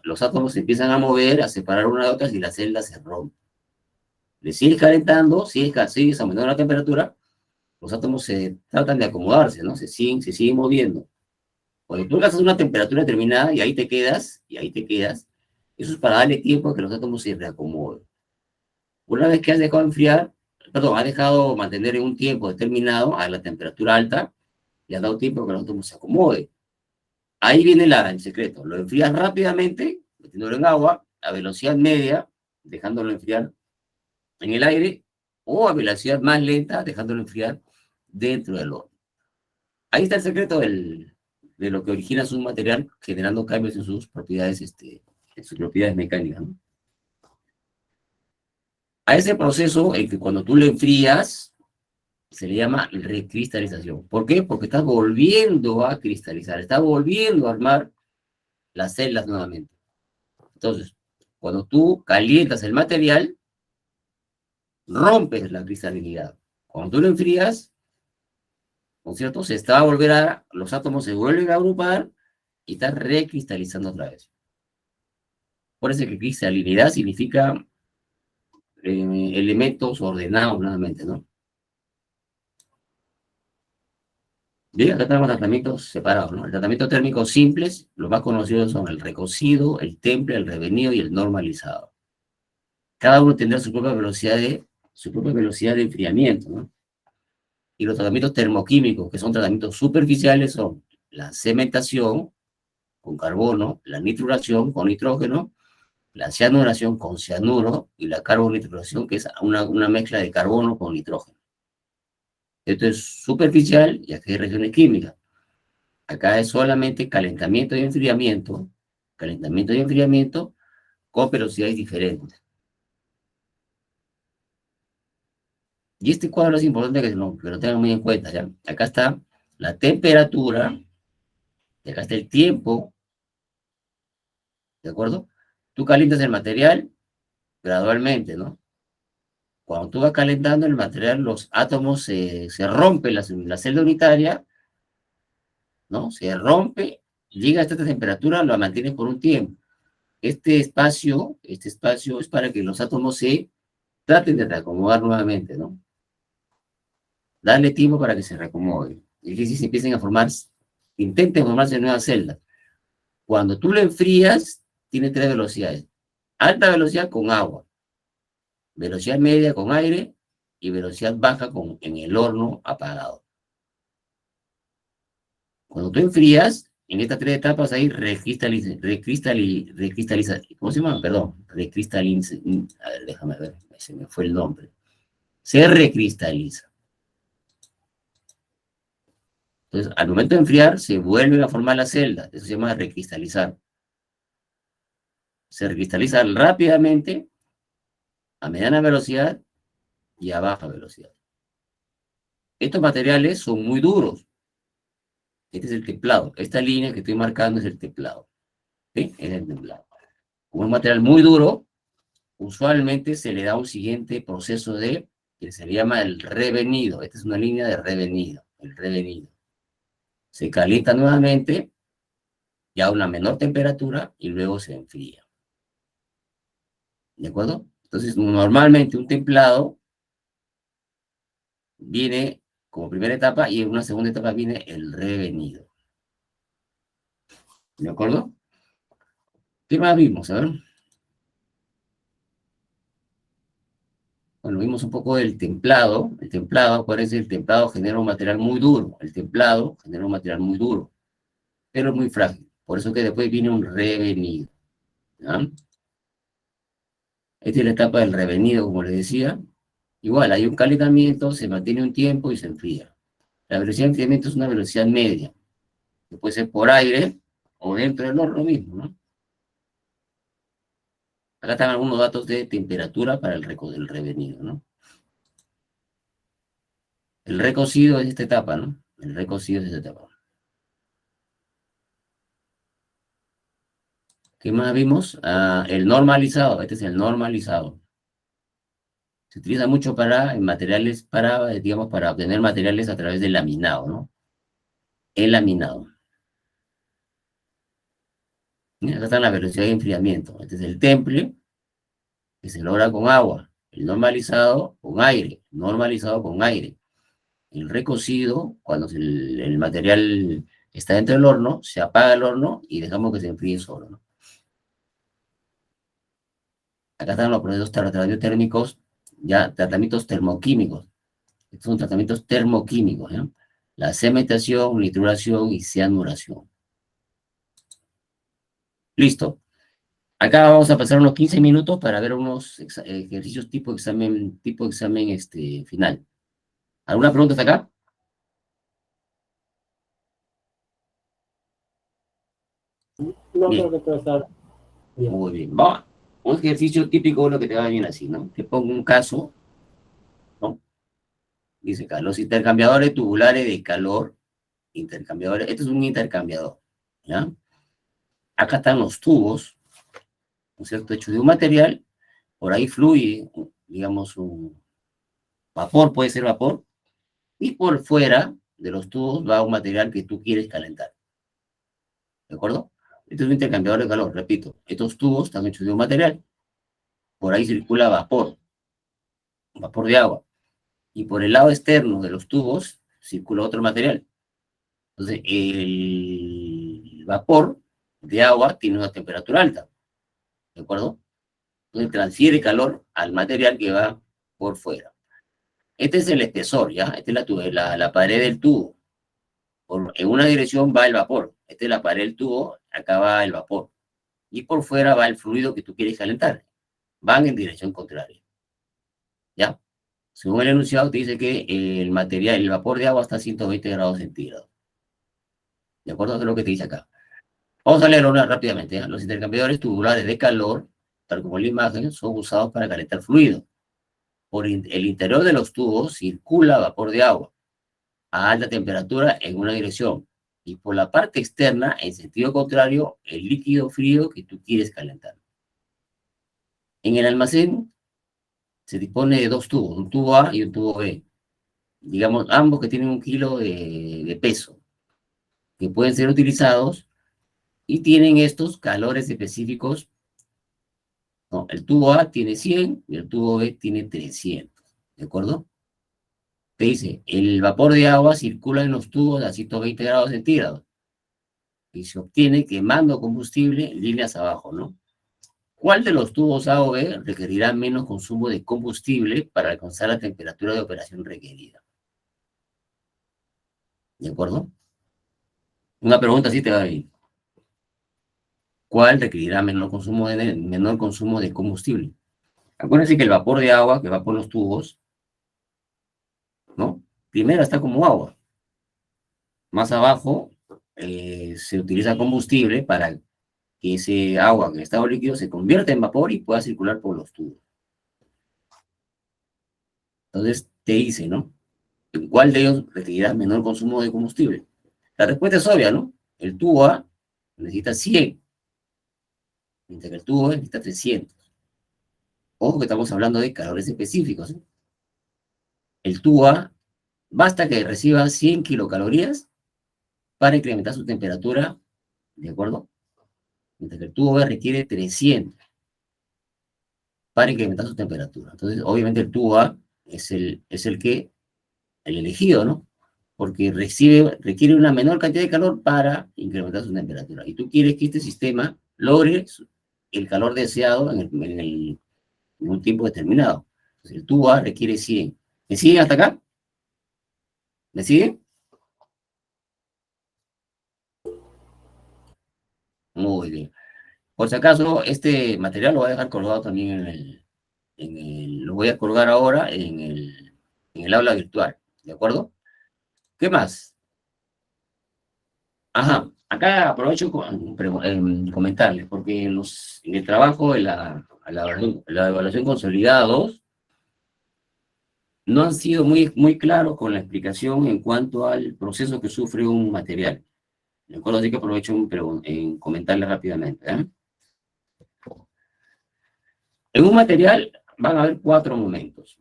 S1: los átomos se empiezan a mover, a separar una de otras y la celda se rompe. Le sigues calentando, sigues aumentando la temperatura, los átomos se tratan de acomodarse, ¿no? Se siguen moviendo. Cuando tú alcanzas una temperatura determinada y ahí te quedas, eso es para darle tiempo a que los átomos se reacomoden. Una vez que has dejado enfriar, perdón, has dejado mantener en un tiempo determinado a la temperatura alta, le has dado tiempo a que el átomo se acomode. Ahí viene el secreto. Lo enfrías rápidamente, metiéndolo en agua, a velocidad media, dejándolo enfriar en el aire, o a velocidad más lenta, dejándolo enfriar dentro del horno. Ahí está el secreto de lo que origina un material generando cambios en sus propiedades, mecánicas, ¿no? A ese proceso, en que cuando tú lo enfrías, se le llama recristalización. ¿Por qué? Porque estás volviendo a cristalizar, estás volviendo a armar las celdas nuevamente. Entonces, cuando tú calientas el material, rompes la cristalinidad. Cuando tú lo enfrías, ¿no es cierto? Los átomos se vuelven a agrupar y estás recristalizando otra vez. Por eso que cristalinidad significa elementos ordenados nuevamente, ¿no? Bien, acá tenemos tratamientos separados, ¿no? El tratamiento térmico simples, los más conocidos son el recocido, el temple, el revenido y el normalizado. Cada uno tendrá su propia velocidad de enfriamiento, ¿no? Y los tratamientos termoquímicos, que son tratamientos superficiales, son la cementación con carbono, la nitruración con nitrógeno, la cianuración con cianuro y la carbonitración, que es una mezcla de carbono con nitrógeno. Esto es superficial y aquí hay reacciones químicas. Acá es solamente calentamiento y enfriamiento con velocidades diferentes. Y este cuadro es importante que lo tengan muy en cuenta, ¿ya? Acá está la temperatura, y acá está el tiempo, ¿de acuerdo? Tú calientas el material gradualmente, ¿no? Cuando tú vas calentando el material, los átomos se rompen, la celda unitaria, ¿no? Se rompe, llega hasta esta temperatura, lo mantienes por un tiempo. Este espacio es para que los átomos se traten de reacomodar nuevamente, ¿no? Darle tiempo para que se reacomoden. Y que si se empiecen a formar, intenten formarse nuevas celdas. Cuando tú lo enfrías, tiene tres velocidades. Alta velocidad con agua, velocidad media con aire y velocidad baja en el horno apagado. Cuando tú enfrías, en estas tres etapas ahí recristaliza, ¿cómo se llama? Perdón, recristaliza, a ver, déjame ver, se me fue el nombre. Se recristaliza. Entonces, al momento de enfriar, se vuelven a formar las celdas. Eso se llama recristalizar. Se recristaliza rápidamente, a mediana velocidad y a baja velocidad. Estos materiales son muy duros. Este es el templado. Esta línea que estoy marcando es el templado. ¿Sí? Es el templado. Como es un material muy duro, usualmente se le da un siguiente proceso que se le llama el revenido. Esta es una línea de revenido. El revenido. Se calienta nuevamente, ya a una menor temperatura, y luego se enfría. ¿De acuerdo? Entonces, normalmente un templado viene como primera etapa y en una segunda etapa viene el revenido. ¿De acuerdo? ¿Qué más vimos? A ver. Bueno, vimos un poco del templado. El templado, acuérdense, el templado genera un material muy duro. El templado genera un material muy duro, pero es muy frágil. Por eso que después viene un revenido. ¿Ya? Esta es la etapa del revenido, como les decía. Igual, hay un calentamiento, se mantiene un tiempo y se enfría. La velocidad de enfriamiento es una velocidad media, que puede ser por aire o dentro del horno mismo, ¿no? Acá están algunos datos de temperatura para el revenido, ¿no? El recocido es esta etapa, ¿no? El recocido es esta etapa. ¿Qué más vimos? El normalizado. Este es el normalizado. Se utiliza mucho en materiales, digamos, para obtener materiales a través del laminado, ¿no? El laminado. Acá está la velocidad de enfriamiento. Este es el temple, que se logra con agua. El normalizado con aire. Normalizado con aire. El recocido, cuando el material está dentro del horno, se apaga el horno y dejamos que se enfríe solo, ¿no? Acá están los procesos radiotérmicos, ya tratamientos termoquímicos. Estos son tratamientos termoquímicos, ¿ya? La cementación, nituración y cianuración. Listo. Acá vamos a pasar unos 15 minutos para ver unos ejercicios tipo examen final. ¿Alguna pregunta hasta acá?
S2: No
S1: Bien,
S2: creo que todo está bien.
S1: muy bien. Va. Un ejercicio típico, lo que te va bien así, ¿no? Te pongo un caso, ¿no? Dice acá, los intercambiadores tubulares de calor, intercambiadores, este es un intercambiador, ¿ya? Acá están los tubos, ¿no es cierto? Hechos de un material, por ahí fluye, digamos, un vapor, puede ser vapor, y por fuera de los tubos va un material que tú quieres calentar, ¿de acuerdo? Este es un intercambiador de calor, repito, estos tubos están hechos de un material, por ahí circula vapor de agua, y por el lado externo de los tubos circula otro material. Entonces, el vapor de agua tiene una temperatura alta, ¿de acuerdo? Entonces transfiere calor al material que va por fuera. Este es el espesor, ¿ya? Esta es la pared del tubo. En una dirección va el vapor. Esta es la pared del tubo, acá va el vapor. Y por fuera va el fluido que tú quieres calentar. Van en dirección contraria. ¿Ya? Según el enunciado, te dice que el material, el vapor de agua está a 120 grados centígrados. ¿De acuerdo? Eso es lo que te dice acá. Vamos a leerlo rápidamente. ¿Eh? Los intercambiadores tubulares de calor, tal como la imagen, son usados para calentar fluido. Por el interior de los tubos circula vapor de agua a alta temperatura en una dirección. Y por la parte externa, en sentido contrario, el líquido frío que tú quieres calentar. En el almacén se dispone de dos tubos, un tubo A y un tubo B. Digamos, ambos que tienen 1 kilo de peso, que pueden ser utilizados y tienen estos calores específicos. No, el tubo A tiene 100 y el tubo B tiene 300, ¿de acuerdo? Te dice, el vapor de agua circula en los tubos a 120 grados centígrados y se obtiene quemando combustible líneas abajo, ¿no? ¿Cuál de los tubos A o B requerirá menos consumo de combustible para alcanzar la temperatura de operación requerida? ¿De acuerdo? Una pregunta así te va a ir. ¿Cuál requerirá menor consumo de combustible? Acuérdense que el vapor de agua que va por los tubos, ¿no? Primero está como agua. Más abajo se utiliza combustible para que ese agua en estado líquido se convierta en vapor y pueda circular por los tubos. Entonces te dice, ¿no? ¿En cuál de ellos requerirá menor consumo de combustible? La respuesta es obvia, ¿no? El tubo A necesita 100, mientras que el tubo B necesita 300. Ojo que estamos hablando de calores específicos, ¿eh? El tubo A basta que reciba 100 kilocalorías para incrementar su temperatura, ¿de acuerdo? Mientras que el tubo B requiere 300 para incrementar su temperatura. Entonces, obviamente el tubo A es el elegido, ¿no? Porque requiere una menor cantidad de calor para incrementar su temperatura. Y tú quieres que este sistema logre el calor deseado en un tiempo determinado. Entonces, el tubo A requiere 100. ¿Me siguen hasta acá? ¿Me siguen? Muy bien. Por si acaso, este material lo voy a dejar colgado también lo voy a colgar ahora en el aula virtual, ¿de acuerdo? ¿Qué más? Ajá, acá aprovecho comentarles, porque en el trabajo de la evaluación consolidados no han sido muy claros con la explicación en cuanto al proceso que sufre un material. ¿De acuerdo? Así que aprovecho en comentarles rápidamente. ¿Eh? En un material van a haber 4 momentos.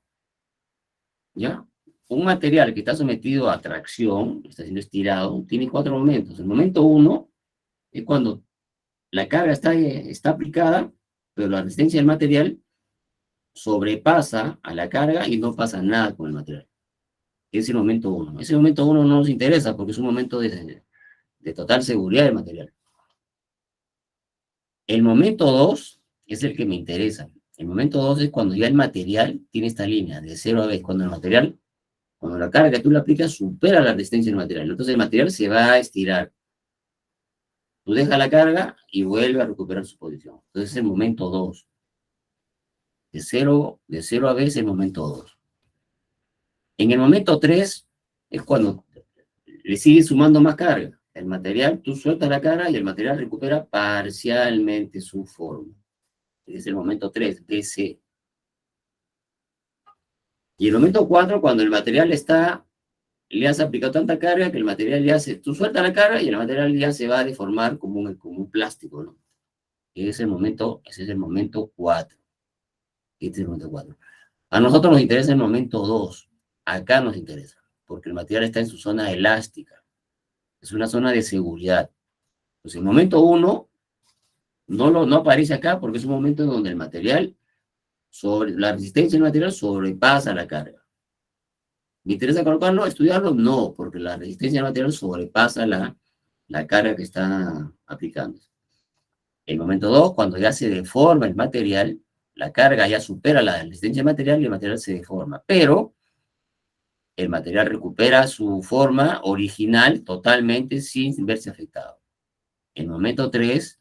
S1: ¿Ya? Un material que está sometido a tracción, está siendo estirado, tiene 4 momentos. El momento 1 es cuando la carga está aplicada, pero la resistencia del material sobrepasa a la carga y no pasa nada con el material. Es el momento 1. Ese momento 1 no nos interesa porque es un momento de total seguridad del material. El momento 2 es el que me interesa. El momento 2 es cuando ya el material tiene esta línea de 0 a B, cuando la carga que tú le aplicas supera la resistencia del material. Entonces el material se va a estirar. Tú dejas la carga y vuelve a recuperar su posición. Entonces es el momento 2. De 0 a B es el momento 2. En el momento 3 es cuando le sigues sumando más carga. El material, tú sueltas la carga y el material recupera parcialmente su forma. Es el momento 3, DC. Y el momento 4, cuando el material le has aplicado tanta carga que el material tú sueltas la carga y el material ya se va a deformar como un plástico, ¿no? Ese es el momento 4. Este es el momento 4. A nosotros nos interesa el momento 2. Acá nos interesa, porque el material está en su zona elástica. Es una zona de seguridad. Entonces, el momento 1 no aparece acá porque es un momento en donde la resistencia del material sobrepasa la carga. ¿Me interesa colocarlo, estudiarlo? No, porque la resistencia del material sobrepasa la carga que está aplicando. El momento 2, cuando ya se deforma el material, la carga ya supera la resistencia del material y el material se deforma. Pero el material recupera su forma original totalmente sin verse afectado. El momento 3,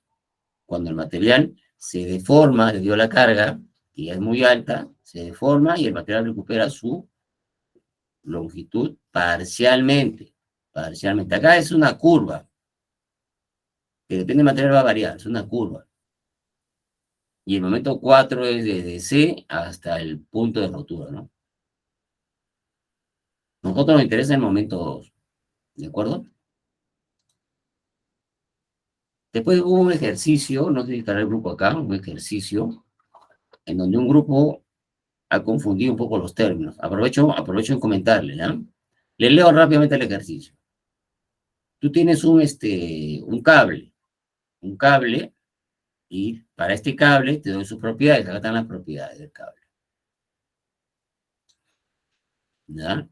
S1: cuando el material se deforma debido a la carga, que ya es muy alta, se deforma y el material recupera su longitud parcialmente. Parcialmente. Acá es una curva, que depende del material va a variar, es una curva. Y el momento 4 es desde C hasta el punto de rotura, ¿no? Nosotros nos interesa el momento 2, ¿de acuerdo? Después hubo un ejercicio, no sé si estará el grupo acá, un ejercicio, en donde un grupo ha confundido un poco los términos. Aprovecho en comentarle, ¿no? Le leo rápidamente el ejercicio. Tú tienes un cable, y para este cable te doy sus propiedades. Acá están las propiedades del cable. ¿Ya?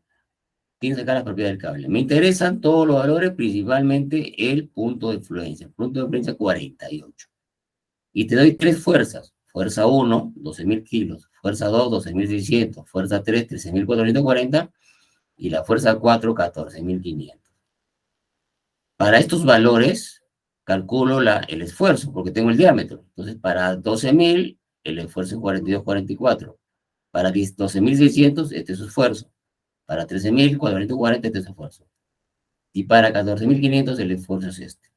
S1: Tienes acá las propiedades del cable. Me interesan todos los valores, principalmente el punto de influencia. Punto de influencia 48. Y te doy tres fuerzas. Fuerza 1, 12.000 kilos. Fuerza 2, 12.600. Fuerza 3, 13.440. Y la fuerza 4, 14.500. Para estos valores, calculo el esfuerzo, porque tengo el diámetro. Entonces, para 12.000, el esfuerzo es 42,44. Para 12.600, este es su esfuerzo. Para 13.440, este es su esfuerzo. Y para 14.500, el esfuerzo es este.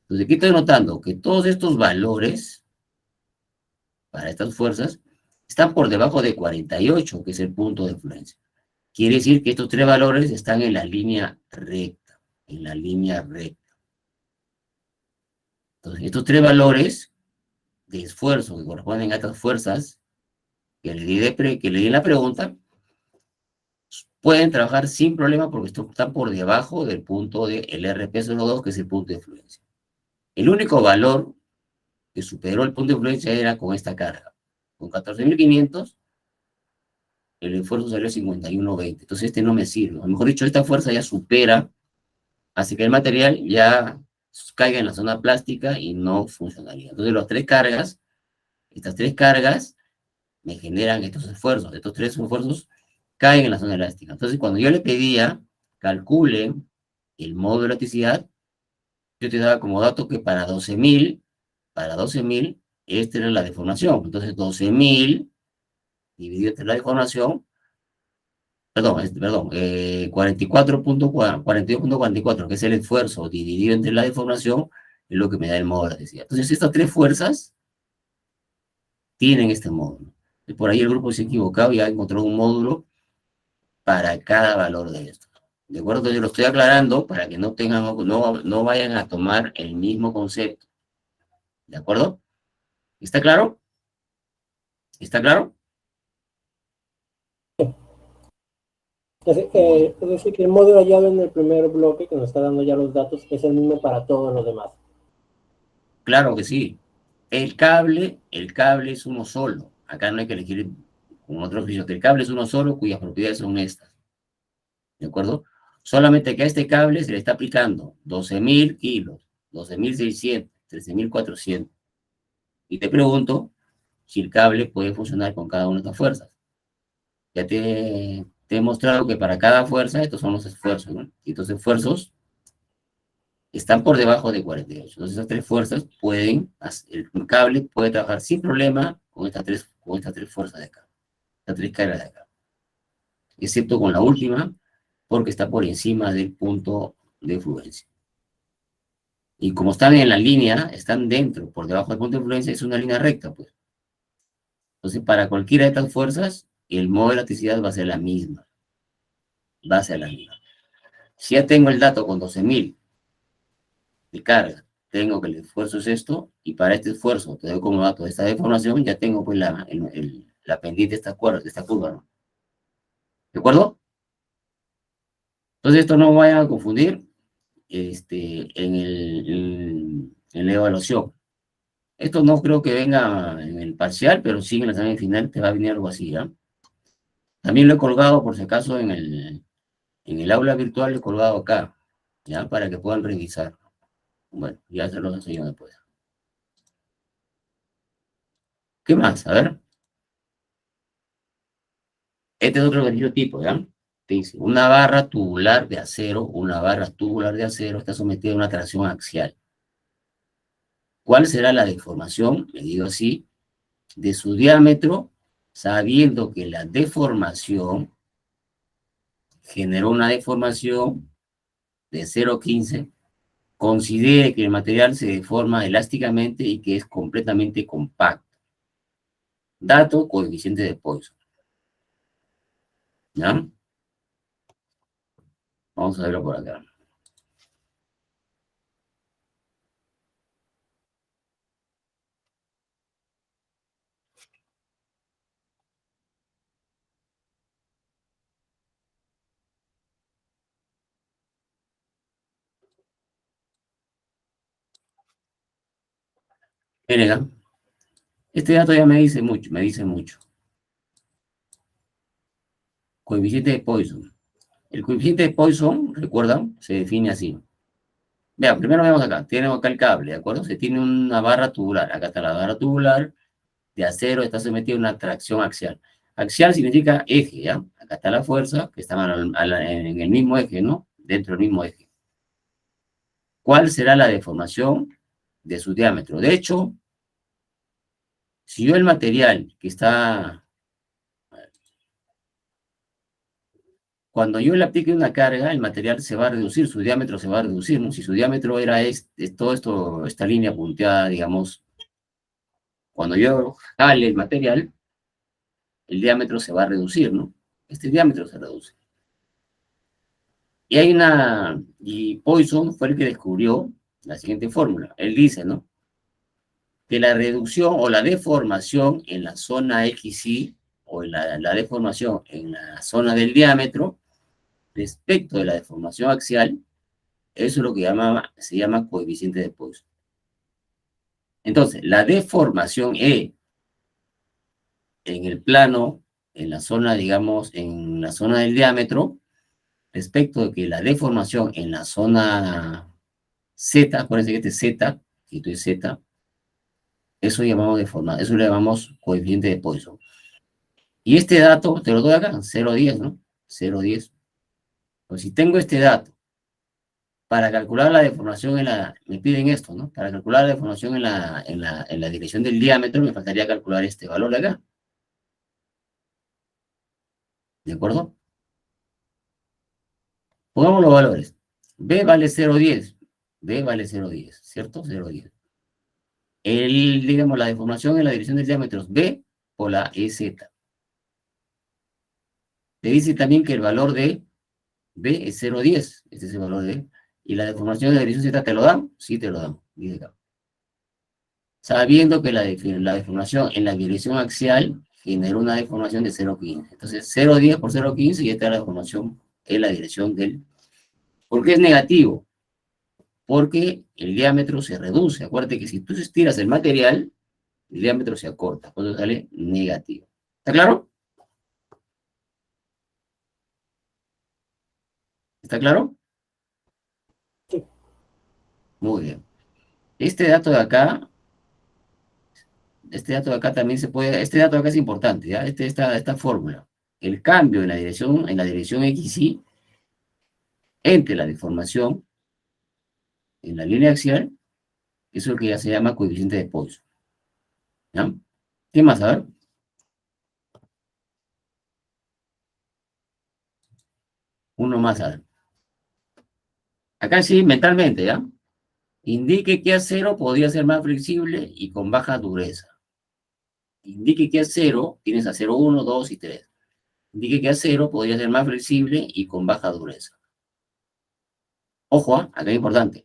S1: Entonces, aquí estoy notando que todos estos valores, para estas fuerzas, están por debajo de 48, que es el punto de influencia. Quiere decir que estos tres valores están en la línea recta. En la línea recta. Entonces, estos tres valores de esfuerzo que corresponden a estas fuerzas que le di en la pregunta, pueden trabajar sin problema porque están por debajo del punto del RP02, que es el punto de influencia. El único valor que superó el punto de influencia era con esta carga. Con 14.500, el esfuerzo salió a 51,20. Entonces este no me sirve. O mejor dicho, esta fuerza ya supera, hace que el material ya caiga en la zona plástica y no funcionaría. Entonces estas tres cargas me generan estos esfuerzos. Estos tres esfuerzos caen en la zona elástica. Entonces, cuando yo le pedía, calcule el módulo de elasticidad, yo te daba como dato que para 12.000, esta era la deformación. Entonces, 12.000 dividido entre la deformación, 42,44, que es el esfuerzo dividido entre la deformación, es lo que me da el módulo de elasticidad. Entonces, estas tres fuerzas tienen este módulo. Y por ahí el grupo se ha equivocado y ha encontrado un módulo para cada valor de estos. ¿De acuerdo? Entonces yo lo estoy aclarando para que no vayan a tomar el mismo concepto. ¿De acuerdo? ¿Está claro? ¿Está claro?
S2: Es decir, que el módulo hallado en el primer bloque, que nos está dando ya los datos, es el mismo para todos los demás.
S1: Claro que sí. El cable es uno solo. Acá no hay que elegir con otro oficio, que el cable es uno solo cuyas propiedades son estas. ¿De acuerdo? Solamente que a este cable se le está aplicando 12.000 kilos, 12.600, 13.400. Y te pregunto si el cable puede funcionar con cada una de estas fuerzas. Ya te he mostrado que para cada fuerza, estos son los esfuerzos, ¿no? Y estos esfuerzos están por debajo de 48. Entonces, esas tres fuerzas el cable puede trabajar sin problema con estas tres fuerzas de acá, estas tres cargas de acá. Excepto con la última, porque está por encima del punto de influencia. Y como están en la línea, están dentro, por debajo del punto de influencia, es una línea recta, pues. Entonces, para cualquiera de estas fuerzas, el módulo de elasticidad va a ser la misma. Va a ser la misma. Si ya tengo el dato con 12.000 de carga, tengo que el esfuerzo es esto, y para este esfuerzo te doy como dato esta deformación, ya tengo pues la pendiente de esta curva, ¿no? ¿De acuerdo? Entonces esto no vayan a confundir en la evaluación. Esto no creo que venga en el parcial, pero sí en el examen final te va a venir algo así, ¿ya? También lo he colgado, por si acaso, en el aula virtual, lo he colgado acá, ¿ya? Para que puedan revisar. Bueno, ya se los enseño después. ¿Qué más? A ver. Este es otro ejercicio tipo, ¿ya? Te dice, una barra tubular de acero está sometida a una tracción axial. ¿Cuál será la deformación, medido así, de su diámetro sabiendo que la deformación generó una deformación de 0,15, considere que el material se deforma elásticamente y que es completamente compacto. Dato, coeficiente de Poisson. ¿Ya? Vamos a verlo por acá. Miren, ¿ah? Este dato ya me dice mucho. Coeficiente de Poisson. El coeficiente de Poisson, ¿recuerdan? Se define así. Vean, primero vemos acá. Tenemos acá el cable, ¿de acuerdo? Se tiene una barra tubular. Acá está la barra tubular de acero, está sometida a una tracción axial. Axial significa eje, ¿ya? Acá está la fuerza, que está en el mismo eje, ¿no? Dentro del mismo eje. ¿Cuál será la deformación de su diámetro? De hecho, si yo el material que está... Cuando yo le aplique una carga, el material se va a reducir, su diámetro se va a reducir, ¿no? Si su diámetro era todo esto, esta línea punteada, digamos, cuando yo jale el material, el diámetro se va a reducir, ¿no? Este diámetro se reduce. Y Poisson fue el que descubrió la siguiente fórmula. Él dice, ¿no? Que la reducción o la deformación en la zona XY o en la deformación en la zona del diámetro respecto de la deformación axial, eso es lo que se llama coeficiente de Poisson. Entonces, la deformación E en el plano, en la zona, digamos, en la zona del diámetro, respecto de que la deformación en la zona Z, acuérdense que este es Z, que esto es Z, eso eso le llamamos coeficiente de Poisson. Y este dato te lo doy acá, 0,10, ¿no? 0,10. Pues si tengo este dato, para calcular la deformación me piden esto, ¿no? Para calcular la deformación en la dirección del diámetro, me faltaría calcular este valor de acá. ¿De acuerdo? Pongamos los valores. B vale 0,10. B vale 0,10, ¿cierto? 0,10. Digamos, la deformación en la dirección del diámetro es B por la EZ. Te dice también que el valor de B es 0,10. Este es el valor de B. ¿Y la deformación en la dirección Z te lo dan? Sí, te lo dan. Dice acá. Sabiendo que la deformación en la dirección axial generó una deformación de 0,15. Entonces, 0,10 por 0,15 y esta es la deformación en la dirección del... ¿Por qué es negativo? Porque el diámetro se reduce. Acuérdate que si tú estiras el material, el diámetro se acorta. Por eso sale negativo. ¿Está claro? ¿Está claro?
S2: Sí.
S1: Muy bien. Este dato de acá también se puede, este dato de acá es importante, ¿ya? Esta fórmula. El cambio en la dirección XY entre la deformación en la línea axial, eso es lo que ya se llama coeficiente de Poisson. ¿Ya? ¿Qué más? A ver. Uno más, a ver. Acá sí, mentalmente, ¿ya? Indique que acero podría ser más flexible y con baja dureza. Indique que acero, tienes acero 1, 2 y 3. Indique que acero podría ser más flexible y con baja dureza. Ojo, acá es importante.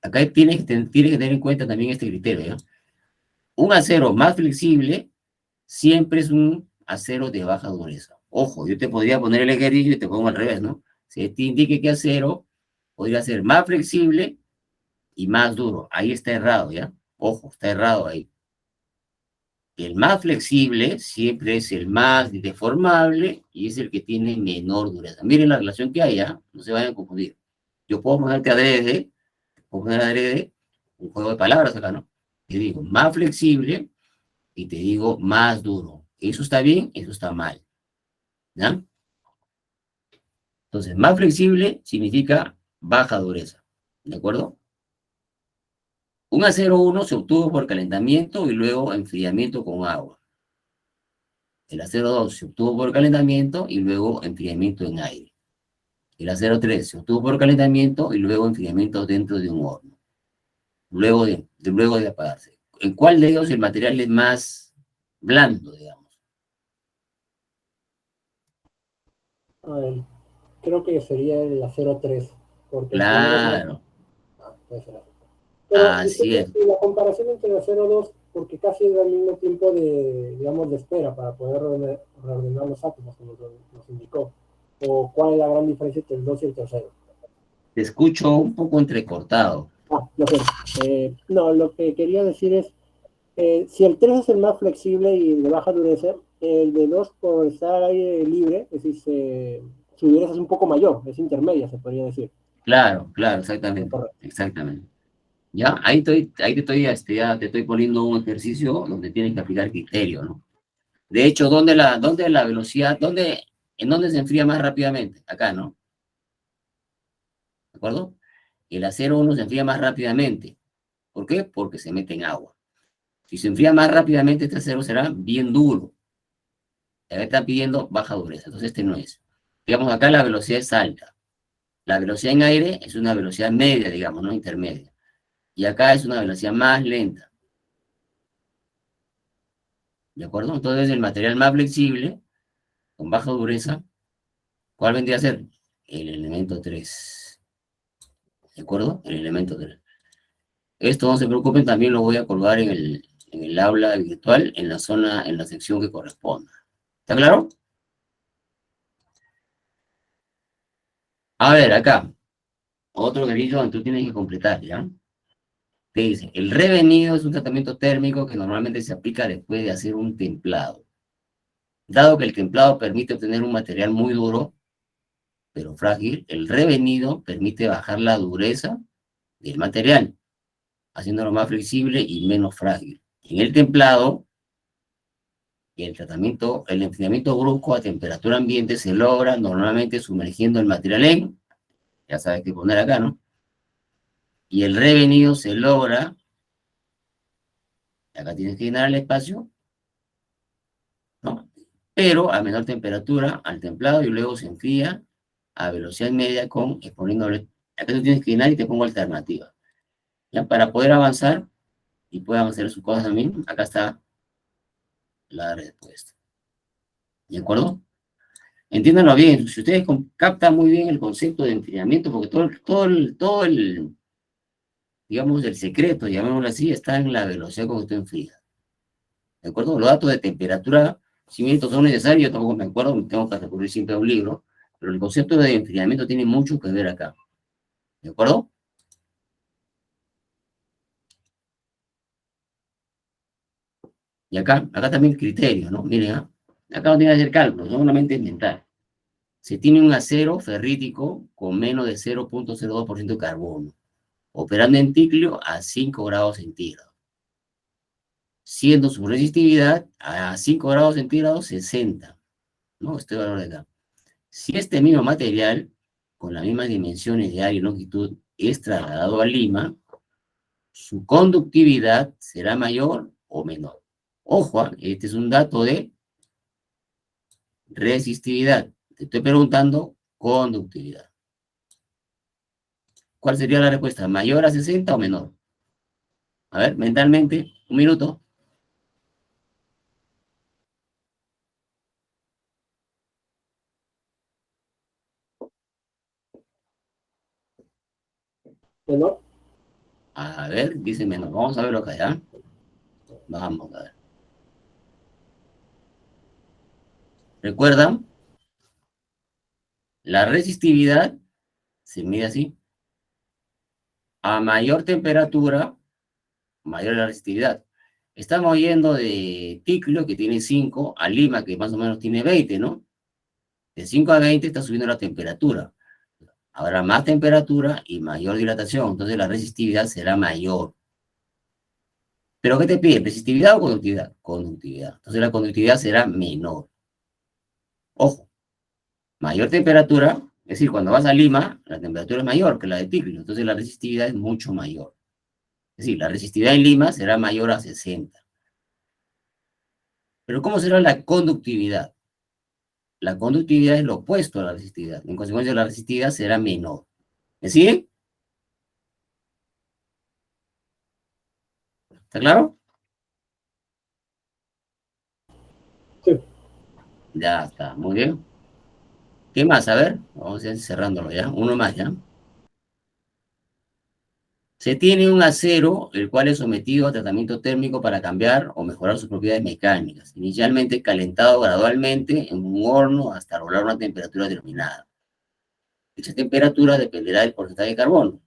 S1: Acá tienes que tener en cuenta también este criterio, ¿ya? Un acero más flexible siempre es un acero de baja dureza. Ojo, yo te podría poner el ejercicio y te pongo al revés, ¿no? Se te indique que acero podría ser más flexible y más duro. Ahí está errado, ¿ya? Ojo, está errado ahí. El más flexible siempre es el más deformable y es el que tiene menor dureza. Miren la relación que hay, ¿ya? No se vayan a confundir. Yo puedo ponerte adrede, un juego de palabras acá, ¿no? Te digo más flexible y te digo más duro. Eso está bien, eso está mal. ¿Ya? Entonces, más flexible significa baja dureza. ¿De acuerdo? Un acero 1 se obtuvo por calentamiento y luego enfriamiento con agua. El acero 2 se obtuvo por calentamiento y luego enfriamiento en aire. El acero 3 se obtuvo por calentamiento y luego enfriamiento dentro de un horno. Luego de apagarse. ¿En cuál de ellos el material es más blando, digamos?
S2: A ver, creo que sería el acero 3, porque el polvo es más...
S1: Claro,
S2: puede ser así. Pero
S1: así
S2: disculpe,
S1: es.
S2: y la comparación entre el acero 2, porque casi es el mismo tiempo de, digamos, de espera para poder reordenar los átomos, como nos indicó. ¿O cuál es la gran diferencia entre el 2 y el tercero?
S1: Te escucho un poco entrecortado.
S2: Lo sé. No, lo que quería decir es, si el 3 es el más flexible y de baja dureza, el de 2 por estar al aire libre, es decir, su dureza es un poco mayor, es intermedia, se podría decir.
S1: Claro, claro, exactamente,
S2: Correcto.
S1: exactamente. Ya, ya te estoy poniendo un ejercicio donde tienes que aplicar criterio, ¿no? De hecho, ¿dónde la velocidad, en dónde se enfría más rápidamente? Acá, ¿no? ¿De acuerdo? El acero 1 se enfría más rápidamente. ¿Por qué? Porque se mete en agua. Si se enfría más rápidamente, este acero será bien duro. Acá está pidiendo baja dureza, entonces este no es. Digamos, acá la velocidad es alta. La velocidad en aire es una velocidad media, digamos, no intermedia. Y acá es una velocidad más lenta. ¿De acuerdo? Entonces el material más flexible, con baja dureza, ¿cuál vendría a ser? El elemento 3. ¿De acuerdo? El elemento 3. Esto no se preocupen, también lo voy a colgar en el aula virtual, en la zona, en la sección que corresponda. ¿Está claro? A ver, acá, otro ejercicio donde tú tienes que completar, ¿ya? Te dice, el revenido es un tratamiento térmico que normalmente se aplica después de hacer un templado. Dado que el templado permite obtener un material muy duro, pero frágil, el revenido permite bajar la dureza del material, haciéndolo más flexible y menos frágil. En el templado, el enfriamiento brusco a temperatura ambiente se logra normalmente sumergiendo el material ya sabes qué poner acá, ¿no? Y el revenido se logra, acá tienes que llenar el espacio, ¿no? Pero a menor temperatura, al templado, y luego se enfría a velocidad media exponiéndole. Acá tú tienes que llenar y te pongo alternativa. Ya para poder avanzar y puedan hacer sus cosas también, acá está la respuesta. ¿De acuerdo? Entiéndanlo bien, si ustedes captan muy bien el concepto de enfriamiento, porque digamos, el secreto, llamémoslo así, está en la velocidad con que usted enfría. ¿De acuerdo? Los datos de temperatura, si bien estos son necesarios, yo tampoco me acuerdo, me tengo que recurrir siempre a un libro, pero el concepto de enfriamiento tiene mucho que ver acá. ¿De acuerdo? Y acá también el criterio, ¿no? Miren, acá no tiene que hacer cálculos, solamente mental. Se tiene un acero ferrítico con menos de 0,02% de carbono, operando en ticlio a 5 grados centígrados, siendo su resistividad a 5 grados centígrados 60, ¿no? Este valor de acá. Si este mismo material, con las mismas dimensiones de área y longitud, es trasladado a Lima, su conductividad será mayor o menor. Ojo, este es un dato de resistividad. Te estoy preguntando conductividad. ¿Cuál sería la respuesta? ¿Mayor a 60 o menor? A ver, mentalmente, un minuto.
S2: ¿No?
S1: A ver, dice menor. Vamos a verlo acá, ¿ya? Vamos a ver. ¿Recuerdan? La resistividad se mide así. A mayor temperatura, mayor la resistividad. Estamos yendo de Ticlo, que tiene 5, a Lima, que más o menos tiene 20, ¿no? De 5 a 20 está subiendo la temperatura. Habrá más temperatura y mayor dilatación, entonces la resistividad será mayor. ¿Pero qué te pide? ¿Resistividad o conductividad? Conductividad. Entonces la conductividad será menor. Ojo, mayor temperatura, es decir, cuando vas a Lima, la temperatura es mayor que la de Ticlo, entonces la resistividad es mucho mayor. Es decir, la resistividad en Lima será mayor a 60. Pero ¿cómo será la conductividad? La conductividad es lo opuesto a la resistividad. En consecuencia, la resistividad será menor. ¿Me sigue? ¿Está claro?
S2: Sí.
S1: Ya está, muy bien. ¿Qué más? A ver, vamos a ir cerrándolo ya. Uno más, ¿ya? Se tiene un acero, el cual es sometido a tratamiento térmico para cambiar o mejorar sus propiedades mecánicas. Inicialmente calentado gradualmente en un horno hasta lograr una temperatura determinada. Dicha temperatura dependerá del porcentaje de carbono.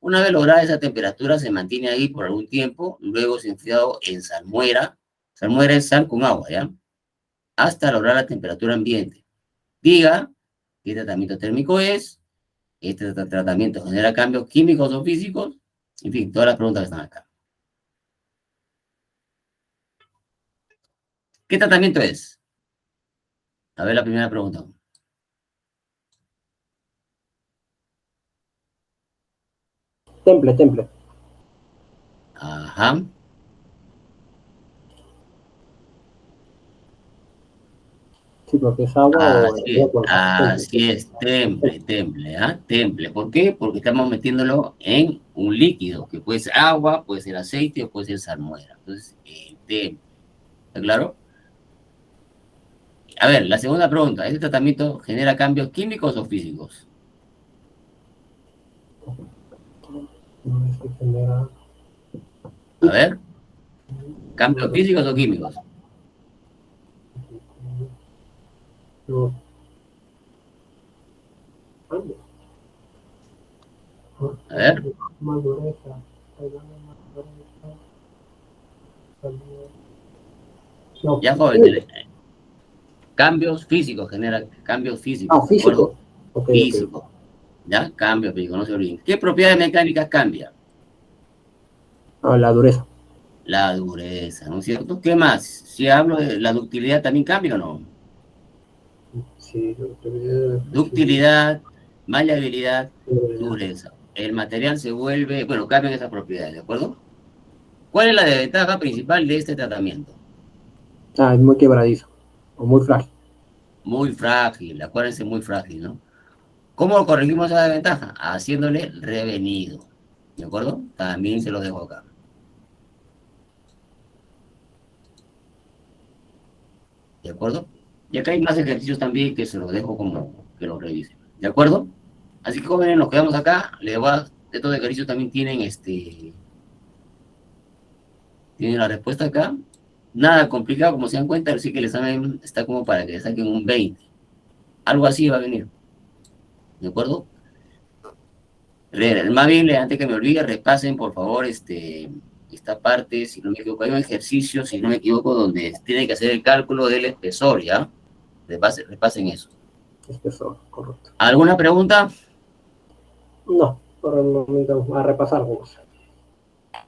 S1: Una vez lograda esa temperatura, se mantiene ahí por algún tiempo, luego es enfriado en salmuera. Salmuera es sal con agua, ¿ya? Hasta lograr la temperatura ambiente. Diga qué tratamiento térmico es, este tratamiento genera cambios químicos o físicos, en fin, todas las preguntas que están acá. ¿Qué tratamiento es? A ver la primera pregunta.
S2: Temple.
S1: Ajá.
S2: Sí, porque es agua o energía con gas.
S1: Así es, temple, ¿ah? Temple. ¿Por qué? Porque estamos metiéndolo en un líquido, que puede ser agua, puede ser aceite o puede ser salmuera. Entonces, temple. ¿Está claro? A ver, la segunda pregunta. ¿Este tratamiento genera cambios químicos o físicos?
S2: No es que genera.
S1: A ver, ¿cambios físicos o químicos?
S2: No.
S1: A ver,
S2: Más dureza. No.
S1: ya joven, cambios físicos, genera cambios físicos, ¿de acuerdo?
S2: Físico. Ok.
S1: Físico, ¿ya? Cambios físicos, no se olviden. ¿Qué propiedades mecánicas cambian?
S2: La dureza.
S1: La dureza, ¿no es cierto? ¿Qué más? Si hablo de la ductilidad, ¿también cambia o no?
S2: Sí,
S1: Ductilidad, maleabilidad, dureza. El material se vuelve, bueno, cambian esas propiedades, ¿de acuerdo? ¿Cuál es la desventaja principal de este tratamiento?
S2: Es muy quebradizo. O muy frágil.
S1: Muy frágil, acuérdense, muy frágil, ¿no? ¿Cómo corregimos esa desventaja? Haciéndole revenido, ¿de acuerdo? También se lo dejo acá. ¿De acuerdo? Y acá hay más ejercicios también que se los dejo como que los revisen. ¿De acuerdo? Así que jóvenes, nos quedamos acá. Estos ejercicios también tienen tienen la respuesta acá. Nada complicado, como se dan cuenta, así que el examen está como para que le saquen un 20. Algo así va a venir. ¿De acuerdo? Más bien, antes que me olvide, repasen, por favor, esta parte, si no me equivoco, hay un ejercicio, si no me equivoco, donde tienen que hacer el cálculo del espesor, ¿ya? Repasen eso.
S2: Espesor, correcto.
S1: ¿Alguna pregunta?
S2: No, por el momento, a repasar algunos.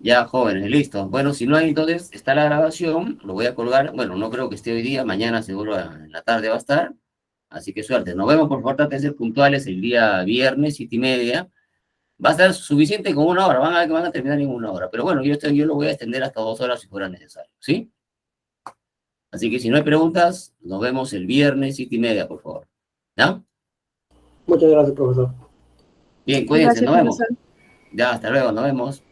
S1: Ya, jóvenes, listo. Bueno, si no hay, entonces está la grabación, lo voy a colgar. Bueno, no creo que esté hoy día, mañana seguro en la tarde va a estar. Así que suerte. Nos vemos, por favor, traten de ser puntuales el día viernes, 7:30. Va a estar suficiente con 1 hora, van a ver que van a terminar en 1 hora. Pero bueno, yo lo voy a extender hasta 2 horas si fuera necesario, ¿sí? Así que si no hay preguntas, nos vemos el viernes, 7:30, por favor. ¿Ya?
S2: Muchas gracias, profesor.
S1: Bien, cuídense,
S3: Gracias,
S1: nos vemos.
S3: profesor.
S1: Ya, hasta luego, nos vemos.